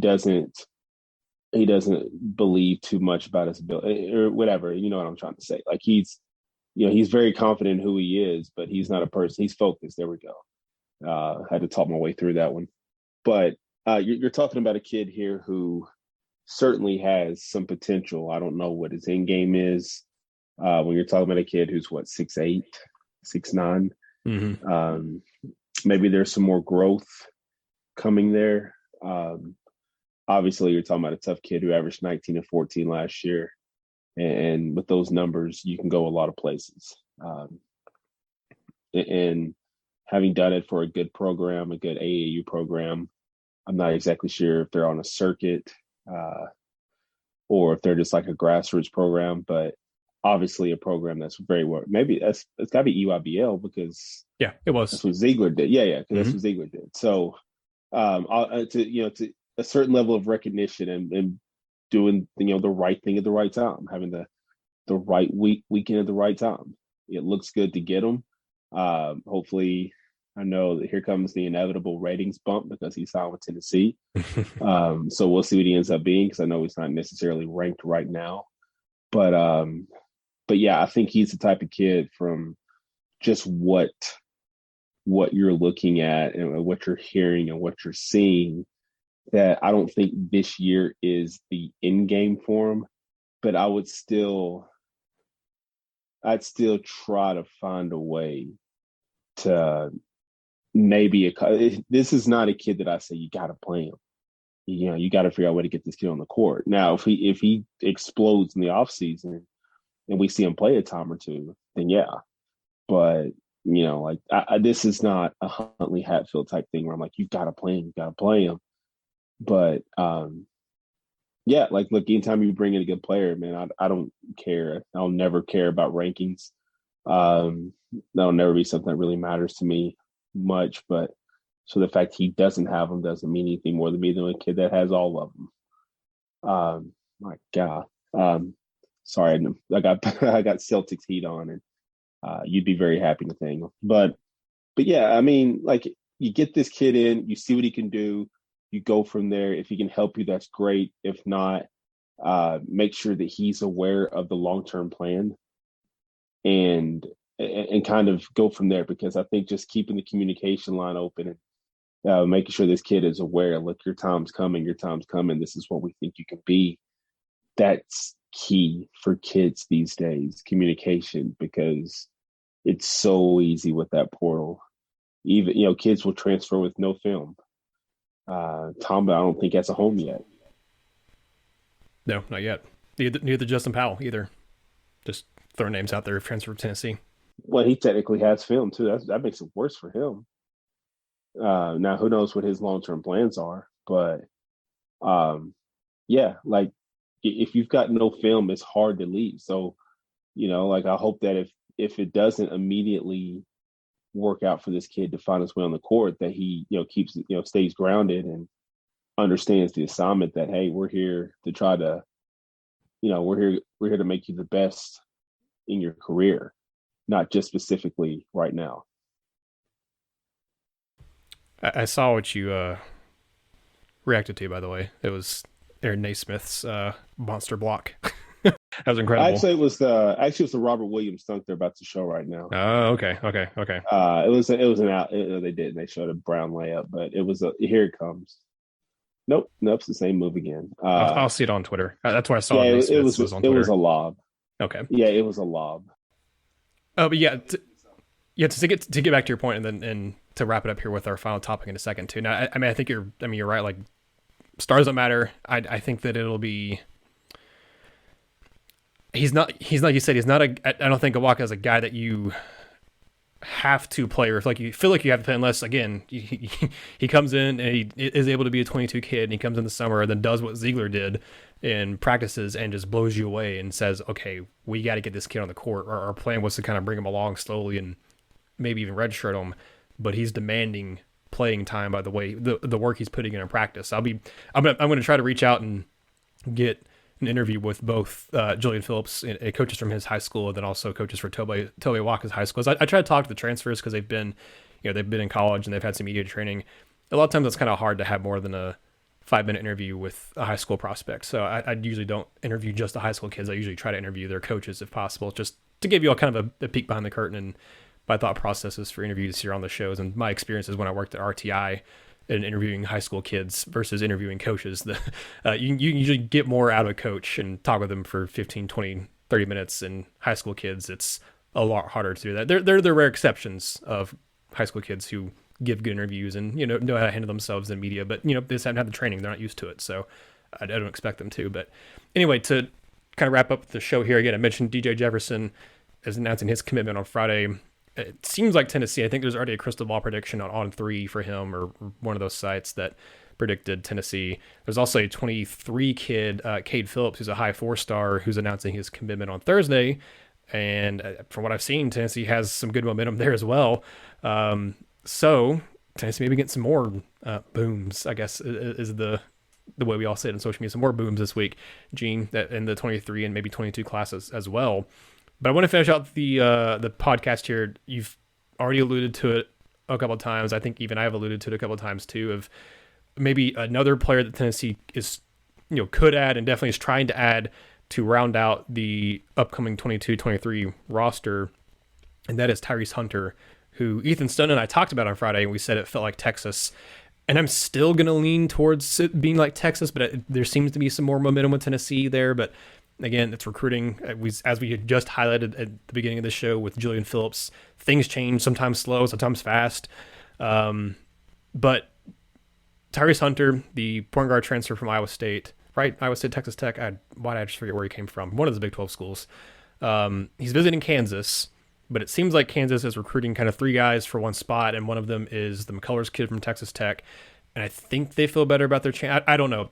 doesn't believe too much about his ability or whatever. You know what I'm trying to say? Like he's very confident in who he is, but he's not a person. He's focused. There we go. Had to talk my way through that one. But you're talking about a kid here who certainly has some potential. I don't know what his end game is. When you're talking about a kid who's 6'8", 6'9", mm-hmm. Maybe there's some more growth coming there. Obviously, you're talking about a tough kid who averaged 19 and 14 last year. And with those numbers, you can go a lot of places. And having done it for a good program, a good AAU program, I'm not exactly sure if they're on a circuit or if they're just like a grassroots program, but obviously a program that's very well. Maybe it's got to be EYBL because it was. That's what Ziegler did. Yeah, because that's what Ziegler did. So to a certain level of recognition and doing the right thing at the right time, having the right weekend at the right time. It looks good to get them. Hopefully, I know that here comes the inevitable ratings bump because he signed with Tennessee. So we'll see what he ends up being because I know he's not necessarily ranked right now. But yeah, I think he's the type of kid from just what you're looking at and what you're hearing and what you're seeing that I don't think this year is the end game for him. But I'd still try to find a way to maybe this is not a kid that I say you got to play him. You got to figure out a way to get this kid on the court. Now, if he explodes in the offseason and we see him play a time or two, then yeah. But this is not a Huntley Hatfield type thing where I'm like, you got to play him. But yeah, like look, anytime you bring in a good player, man, I don't care. I'll never care about rankings. That'll never be something that really matters to me much. But so the fact he doesn't have them doesn't mean anything more to me than a kid that has all of them. My God. Sorry, I got Celtics heat on, and you'd be very happy, Nathanael. But yeah, I mean, like you get this kid in, you see what he can do, you go from there. If he can help you, that's great. If not, make sure that he's aware of the long-term plan and kind of go from there, because I think just keeping the communication line open and making sure this kid is aware, look, your time's coming, this is what we think you can be. That's key for kids these days, communication, because it's so easy with that portal. Even, kids will transfer with no film. Tomba, I don't think has a home yet. No, not yet. Neither Justin Powell either. Just throwing names out there, transfer to Tennessee. Well, he technically has film too. That makes it worse for him. Now, who knows what his long-term plans are? But yeah, like if you've got no film, it's hard to leave. So, Like I hope that if it doesn't immediately work out for this kid to find his way on the court, that he, keeps, stays grounded and understands the assignment that, hey, we're here to try to, we're here to make you the best in your career, not just specifically right now. I saw what you reacted to, by the way. It was Aaron Naismith's monster block. That was incredible. Actually, it was the Robert Williams dunk they're about to show right now. Oh, okay. It was an out. They did. They showed a Brown layup, but it was here it comes. Nope, it's the same move again. I'll see it on Twitter. That's where I saw it. It was on Twitter. It was a lob. Okay. Yeah, it was a lob. Oh, but to get back to your point, and to wrap it up here with our final topic in a second too. Now, I think you're right. Like, stars don't matter. I think that it'll be. He's not. Like you said. He's not I don't think Awaka is a guy that you have to play, or if like you feel like you have to play, unless again he comes in and he is able to be a 22 kid, and he comes in the summer and then does what Ziegler did in practices and just blows you away and says, okay, we got to get this kid on the court. Our plan was to kind of bring him along slowly and maybe even redshirt him, but he's demanding playing time by the way the work he's putting in practice. I'm gonna try to reach out and get an interview with both Julian Phillips, coaches from his high school, and then also coaches for Toby Awaka's high school. I try to talk to the transfers because they've been in college and they've had some media training. A lot of times it's kind of hard to have more than a 5-minute interview with a high school prospect. So I usually don't interview just the high school kids. I usually try to interview their coaches if possible, just to give you all kind of a peek behind the curtain and my thought processes for interviews here on the shows and my experiences when I worked at RTI and interviewing high school kids versus interviewing coaches. You usually get more out of a coach and talk with them for 15, 20, 30 minutes. And high school kids, it's a lot harder to do that. They're the rare exceptions of high school kids who give good interviews and, know how to handle themselves in media, but, they just haven't had the training. They're not used to it. So I don't expect them to. But anyway, to kind of wrap up the show here, again, I mentioned DJ Jefferson is announcing his commitment on Friday. It seems like Tennessee. I think there's already a crystal ball prediction on 3 for him, or one of those sites that predicted Tennessee. There's also a 23 kid, Cade Phillips, who's a high 4-star, who's announcing his commitment on Thursday. And from what I've seen, Tennessee has some good momentum there as well. So Tennessee maybe get some more booms, I guess, is the way we all say it in social media. Some more booms this week, Gene, that in the 23 and maybe 22 classes as well. But I want to finish out the podcast here. You've already alluded to it a couple of times. I think even I've alluded to it a couple of times too, of maybe another player that Tennessee is, could add and definitely is trying to add to round out the upcoming 22-23 roster, and that is Tyrese Hunter, who Ethan Stone and I talked about on Friday, and we said it felt like Texas. And I'm still going to lean towards it being like Texas, but there seems to be some more momentum with Tennessee there, but again, it's recruiting. As we had just highlighted at the beginning of the show with Julian Phillips, things change, sometimes slow, sometimes fast. But Tyrese Hunter, the point guard transfer from Iowa State, right? Iowa State, Texas Tech. Why did I just forget where he came from? One of the Big 12 schools. He's visiting Kansas, but it seems like Kansas is recruiting kind of 3 guys for one spot, and one of them is the McCullers kid from Texas Tech. And I think they feel better about their chance. I don't know.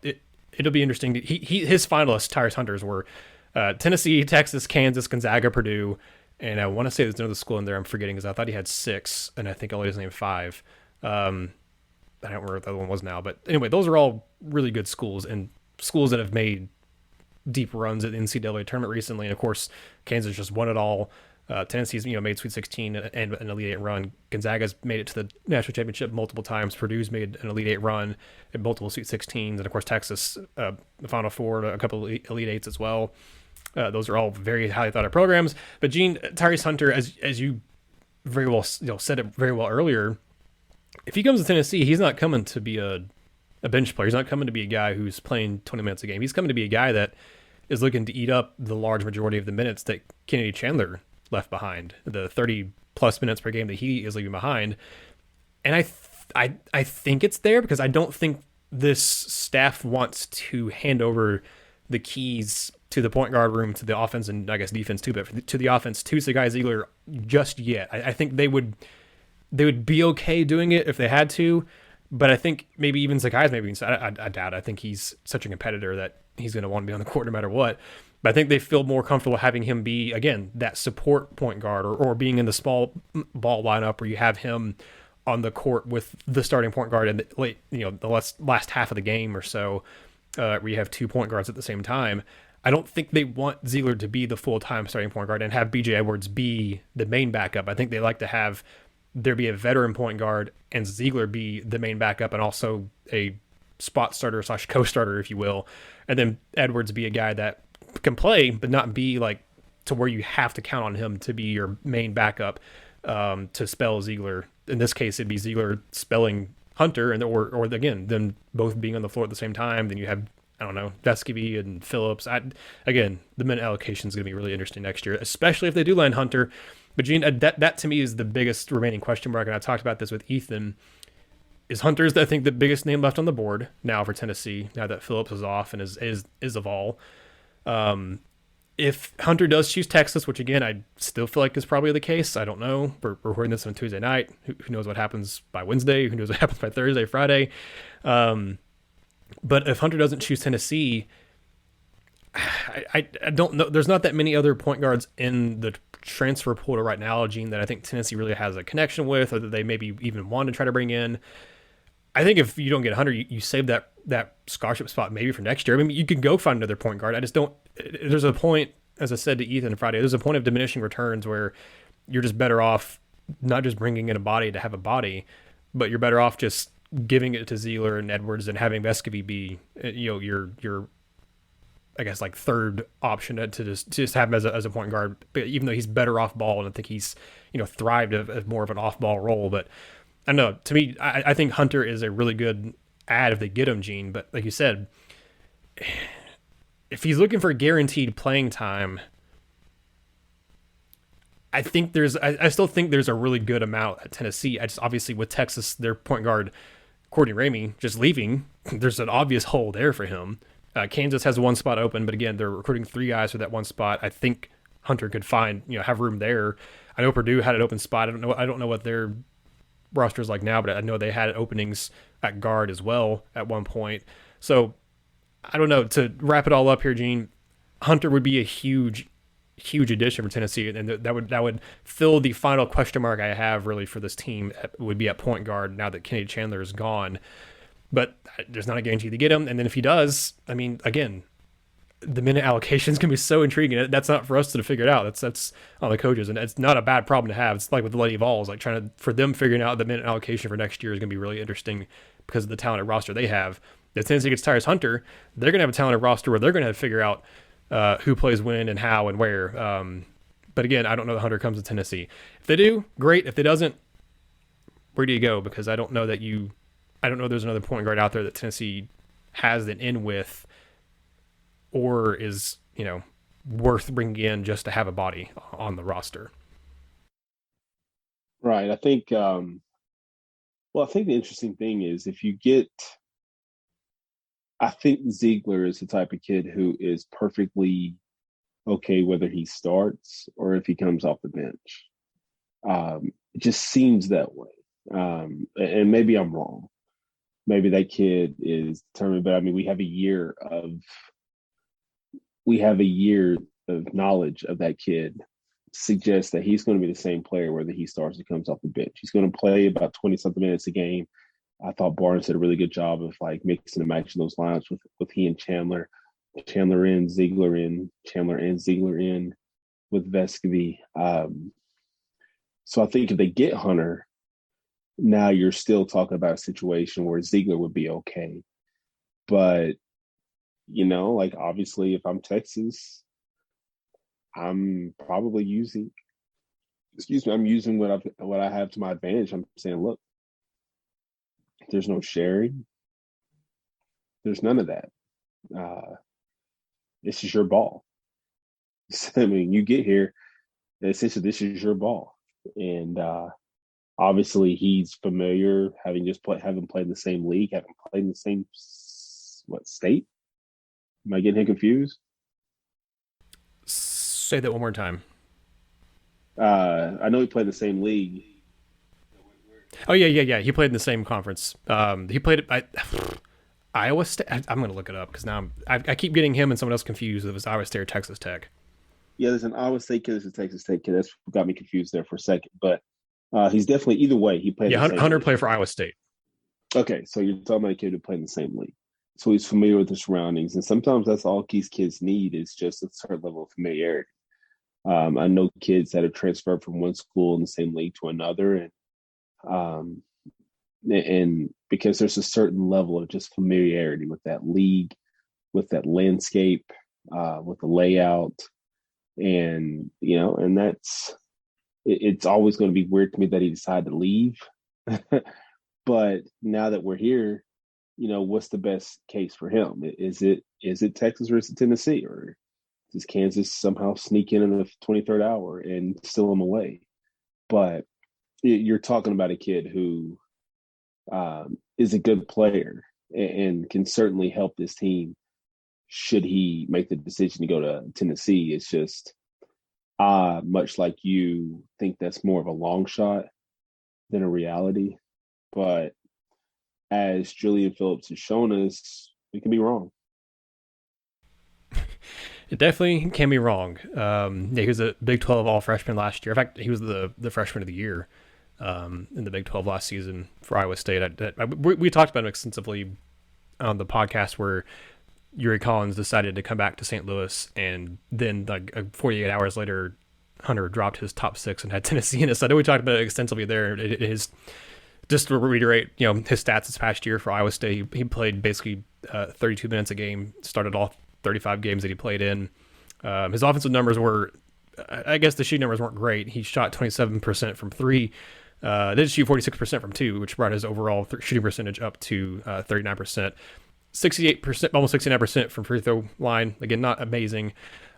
It'll be interesting. His finalists, Tyrese Hunter's, were Tennessee, Texas, Kansas, Gonzaga, Purdue, and I want to say there's another school in there I'm forgetting because I thought he had 6, and I think only his name 5. I don't remember what the other one was now, but anyway, those are all really good schools and schools that have made deep runs at the NCAA tournament recently. And of course, Kansas just won it all. Tennessee's made Sweet 16 and an Elite 8 run. Gonzaga's made it to the national championship multiple times. Purdue's made an Elite 8 run at multiple Sweet 16s, and of course Texas, the Final Four, a couple of Elite 8s as well. Those are all very highly thought of programs. But Gene, Tyrese Hunter, as you very well said it very well earlier, if he comes to Tennessee, he's not coming to be a bench player. He's not coming to be a guy who's playing 20 minutes a game. He's coming to be a guy that is looking to eat up the large majority of the minutes that Kennedy Chandler left behind, the 30 plus minutes per game that he is leaving behind. And I think it's there because I don't think this staff wants to hand over the keys to the point guard room, to the offense, and I guess defense too, but to the offense to Sagai Ziegler just yet. I think they would be okay doing it if they had to, but I think maybe even Sagai's I doubt. I think he's such a competitor that he's going to want to be on the court no matter what. But I think they feel more comfortable having him be, again, that support point guard, or being in the small ball lineup where you have him on the court with the starting point guard in the late, the last half of the game or so, where you have 2 point guards at the same time. I don't think they want Ziegler to be the full-time starting point guard and have BJ Edwards be the main backup. I think they like to have there be a veteran point guard and Ziegler be the main backup and also a spot starter / co-starter, if you will. And then Edwards be a guy that can play, but not be like to where you have to count on him to be your main backup to spell Ziegler. In this case, it'd be Ziegler spelling Hunter, and or again, them both being on the floor at the same time. Then you have, I don't know, Vescovy and Phillips. Again, the minute allocation is going to be really interesting next year, especially if they do land Hunter. But Gene, that to me is the biggest remaining question mark, and I talked about this with Ethan. Is Hunter's, I think, the biggest name left on the board now for Tennessee, now that Phillips is off and is a Vol. If Hunter does choose Texas, which again I still feel like is probably the case, I don't know. We're recording this on Tuesday night. Who knows what happens by Wednesday? Who knows what happens by Thursday, Friday? But if Hunter doesn't choose Tennessee, I don't know. There's not that many other point guards in the transfer portal right now, Gene, that I think Tennessee really has a connection with, or that they maybe even want to try to bring in. I think if you don't get Hunter, you save that scholarship spot maybe for next year. I mean, you could go find another point guard. I just don't. There's a point, as I said to Ethan Friday, there's a point of diminishing returns where you're just better off not just bringing in a body to have a body, but you're better off just giving it to Ziegler and Edwards and having Vescovy be, your I guess like third option to just have him as a point guard. But even though he's better off ball, and I think he's thrived as more of an off ball role, but I don't know. To me, I think Hunter is a really good add if they get him, Gene. But like you said, if he's looking for guaranteed playing time, I still think there's a really good amount at Tennessee. I just obviously with Texas, their point guard Courtney Ramey just leaving, there's an obvious hole there for him. Kansas has one spot open, but again, they're recruiting 3 guys for that one spot. I think Hunter could have room there. I know Purdue had an open spot. I don't know what their roster's like now, but I know they had openings at guard as well at one point. So I don't know. To wrap it all up here, Gene, Hunter would be a huge addition for Tennessee, and that would fill the final question mark I have really for this team. Would be at point guard now that Kennedy Chandler is gone. But there's not a guarantee to get him. And then if he does, I mean, again, the minute allocation is going to be so intriguing. That's not for us to figure it out. That's on the coaches. And it's not a bad problem to have. It's like with the Lady Vols, like for them figuring out the minute allocation for next year is going to be really interesting because of the talented roster they have. If Tennessee gets Tyrese Hunter, they're going to have a talented roster where they're going to have to figure out who plays when and how and where. But again, I don't know that Hunter comes to Tennessee. If they do, great. If they doesn't, where do you go? Because I don't know there's another point guard out there that Tennessee has an in with or is, worth bringing in just to have a body on the roster. Right. I think, I think the interesting thing is I think Ziegler is the type of kid who is perfectly okay whether he starts or if he comes off the bench. It just seems that way. And maybe I'm wrong. Maybe that kid is determined, but I mean, we have a year of knowledge of that kid suggests that he's going to be the same player whether he starts or comes off the bench. He's going to play about 20-something minutes a game. I thought Barnes did a really good job of like mixing and matching those lineups with he and Chandler in, Ziegler in, Chandler and Ziegler in with Vescovy. So I think if they get Hunter, now you're still talking about a situation where Ziegler would be okay. But, like obviously if I'm Texas, I'm probably using what I have to my advantage. I'm saying, look, there's no sharing. There's none of that. This is your ball. I mean, you get here, essentially this is your ball. And obviously, he's familiar, having played in the same league, having played in the same state. Am I getting him confused? Say that one more time. I know he played in the same league. Oh yeah. He played in the same conference. He played. Iowa State. I'm going to look it up because now I keep getting him and someone else confused. It was Iowa State or Texas Tech. Yeah, there's an Iowa State kid, there's a Texas State kid. That's got me confused there for a second. But he's definitely either way. He plays. Yeah, the same Hunter league. played for Iowa State. Okay, so you're talking about a kid who played in the same league, so he's familiar with the surroundings, and sometimes that's all these kids need is just a certain level of familiarity. I know kids that have transferred from one school in the same league to another, um, and because there's a certain level of just familiarity with that league, with that landscape, with the layout, and and it's always going to be weird to me that he decided to leave. But now that we're here, what's the best case for him? Is it Texas or is it Tennessee, or does Kansas somehow sneak in the 23rd hour and steal him away? But you're talking about a kid who is a good player and can certainly help this team should he make the decision to go to Tennessee. It's just much like you think that's more of a long shot than a reality. But as Julian Phillips has shown us, we can be wrong. It definitely can be wrong. He was a Big 12 All-Freshman last year. In fact, he was the Freshman of the Year in the Big 12 last season for Iowa State. We talked about him extensively on the podcast where Yuri Collins decided to come back to St. Louis, and then 48 hours later, Hunter dropped his top 6 and had Tennessee in it. So I know we talked about it extensively there. Just to reiterate, his stats this past year for Iowa State, he played basically 32 minutes a game, started all 35 games that he played in. His offensive numbers were, I guess the shooting numbers weren't great. He shot 27% from 3, did shoot 46% from 2, which brought his overall shooting percentage up to 39%. 68%, almost 69% from free throw line. Again, not amazing.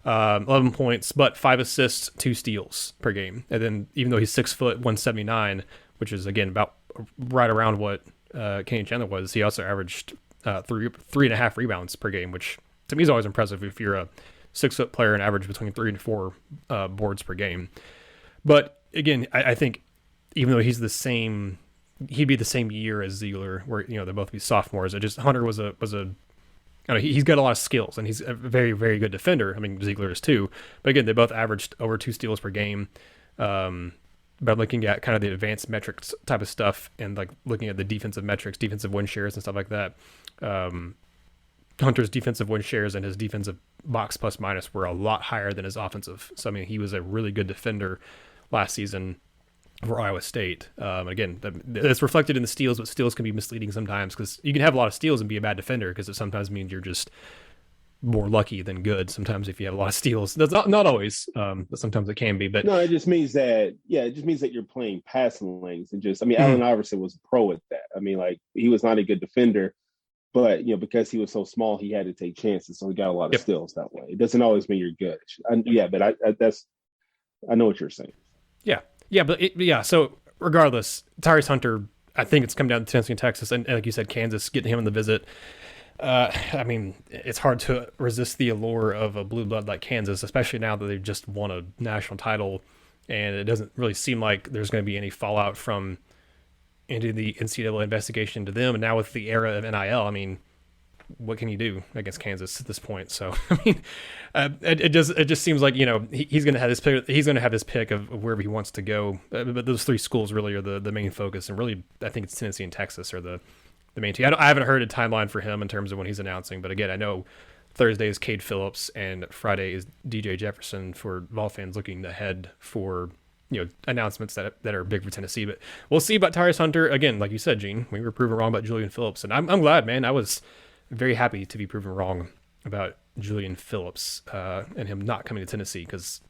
11 points, but 5 assists, 2 steals per game. And then even though he's 6 foot, 179, which is again about right around what Kenny Chandler was, he also averaged 3.5 rebounds per game, which to me is always impressive if you're a 6 foot player and average between 3 and 4 boards per game. But again, I think even though he's he'd be the same year as Ziegler, where they'll both be sophomores. Hunter was he's got a lot of skills and he's a very, very good defender. I mean, Ziegler is too, but again, they both averaged over 2 steals per game. But looking at kind of the advanced metrics type of stuff and like looking at the defensive metrics, defensive win shares and stuff like that, Hunter's defensive win shares and his defensive box plus minus were a lot higher than his offensive. So, I mean, he was a really good defender last season for Iowa State. Again, it's reflected in the steals, but steals can be misleading sometimes because you can have a lot of steals and be a bad defender because it sometimes means you're just more lucky than good. Sometimes if you have a lot of steals, that's not always, but sometimes it can be. But no, it just means that you're playing passing lanes and Allen Iverson was a pro at that. I mean, like he was not a good defender, but because he was so small, he had to take chances, so he got a lot of steals that way. It doesn't always mean you're good. But I know what you're saying. Yeah, So regardless, Tyrese Hunter, I think it's come down to Tennessee and Texas, and like you said, Kansas getting him on the visit. I mean, it's hard to resist the allure of a blue blood like Kansas, especially now that they've just won a national title, and it doesn't really seem like there's going to be any fallout from into the NCAA investigation to them. And now with the era of NIL, I mean, what can you do against Kansas at this point? So, I mean, it just seems like he's going to have this pick. He's going to have this pick of wherever he wants to go. But those 3 schools really are the main focus, and really, I think it's Tennessee and Texas are the main two. I haven't heard a timeline for him in terms of when he's announcing, but again, I know Thursday is Cade Phillips and Friday is DJ Jefferson for Vol fans looking ahead for announcements that are big for Tennessee. But we'll see about Tyrese Hunter. Again, like you said, Gene, we were proven wrong about Julian Phillips, and I'm glad, man. I was very happy to be proven wrong about Julian Phillips and him not coming to Tennessee because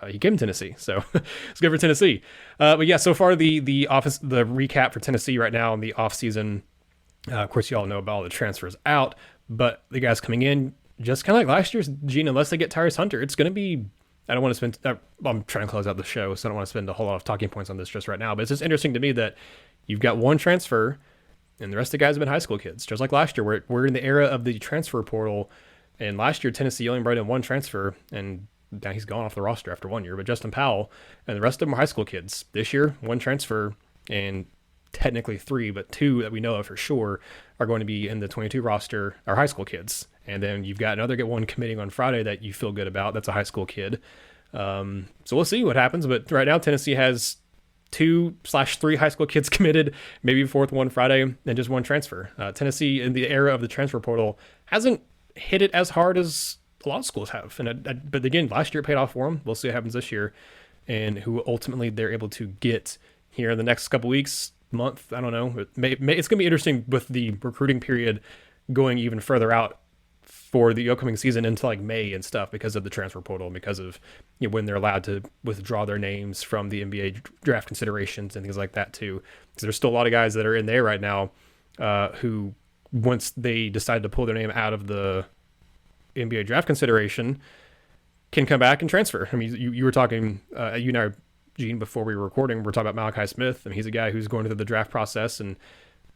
he came to Tennessee, so it's good for Tennessee. But yeah, so far the recap for Tennessee right now in the offseason. Of course, you all know about all the transfers out, but the guys coming in, just kind of like last year's, Gene, unless they get Tyrese Hunter, it's going to be, I don't want to spend, I'm trying to close out the show, so I don't want to spend a whole lot of talking points on this just right now, but it's just interesting to me that you've got one transfer, and the rest of the guys have been high school kids, just like last year. We're in the era of the transfer portal, and last year Tennessee only brought in one transfer, and now he's gone off the roster after 1 year, but Justin Powell, and the rest of them are high school kids. This year, one transfer, and technically 3, but 2 that we know of for sure are going to be in the 22 roster are high school kids. And then you've got another one committing on Friday that you feel good about. That's a high school kid. So we'll see what happens. But right now, Tennessee has 2/3 high school kids committed, maybe a fourth one Friday, and just one transfer. Tennessee, in the era of the transfer portal, hasn't hit it as hard as a lot of schools have. But again, last year it paid off for them. We'll see what happens this year, and who ultimately they're able to get here in the next couple weeks, month. I don't know. It's going to be interesting with the recruiting period going even further out for the upcoming season into like May and stuff because of the transfer portal and because of when they're allowed to withdraw their names from the NBA draft considerations and things like that too. Because there's still a lot of guys that are in there right now who, once they decide to pull their name out of the NBA draft consideration, can come back and transfer. I mean, you were talking, you and I, Gene, before we were recording, we're talking about Malachi Smith. I mean, he's a guy who's going through the draft process and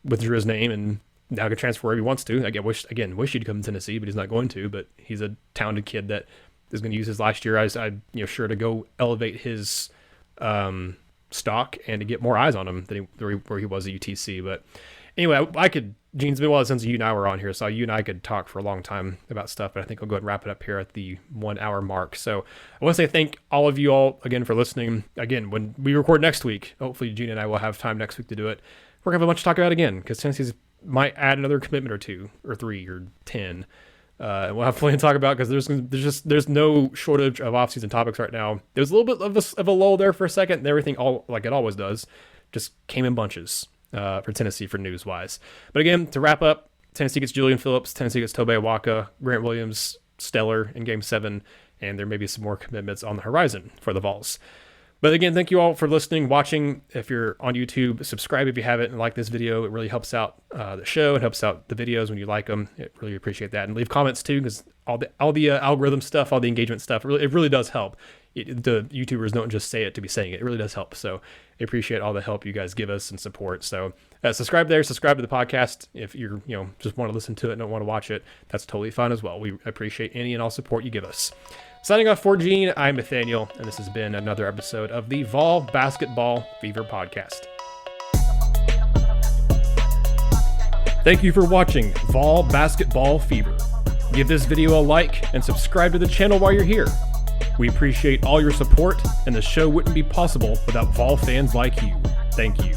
withdrew his name and now can transfer wherever he wants to. I wish he'd come to Tennessee, but he's not going to. But he's a talented kid that is going to use his last year as sure to go elevate his stock and to get more eyes on him than where he was at UTC. But anyway, Gene, it's been a while since you and I were on here, so you and I could talk for a long time about stuff, but I think I'll go ahead and wrap it up here at the 1 hour mark. So I want to say thank all of you all again for listening. Again, when we record next week, hopefully Gene and I will have time next week to do it. We're going to have a bunch to talk about again because Tennessee's might add another commitment or 2 or 3 or 10. We'll have plenty to talk about because there's no shortage of offseason topics right now. There's a little bit of a lull there for a second, and everything, all like it always does, just came in bunches for Tennessee for news wise. But again, to wrap up, Tennessee gets Julian Phillips, Tennessee gets Tobe Awaka, Grant Williams, stellar in Game 7, and there may be some more commitments on the horizon for the Vols. But again, thank you all for listening, watching. If you're on YouTube, subscribe if you haven't and like this video. It really helps out the show. It helps out the videos when you like them. I really appreciate that. And leave comments too, because all the algorithm stuff, all the engagement stuff, it really does help. The YouTubers don't just say it to be saying it. It really does help. So I appreciate all the help you guys give us and support. So subscribe there. Subscribe to the podcast. If you're just want to listen to it and don't want to watch it, that's totally fine as well. We appreciate any and all support you give us. Signing off for Gene, I'm Nathanael, and this has been another episode of the Vol Basketball Fever Podcast. Thank you for watching Vol Basketball Fever. Give this video a like and subscribe to the channel while you're here. We appreciate all your support, and the show wouldn't be possible without Vol fans like you. Thank you.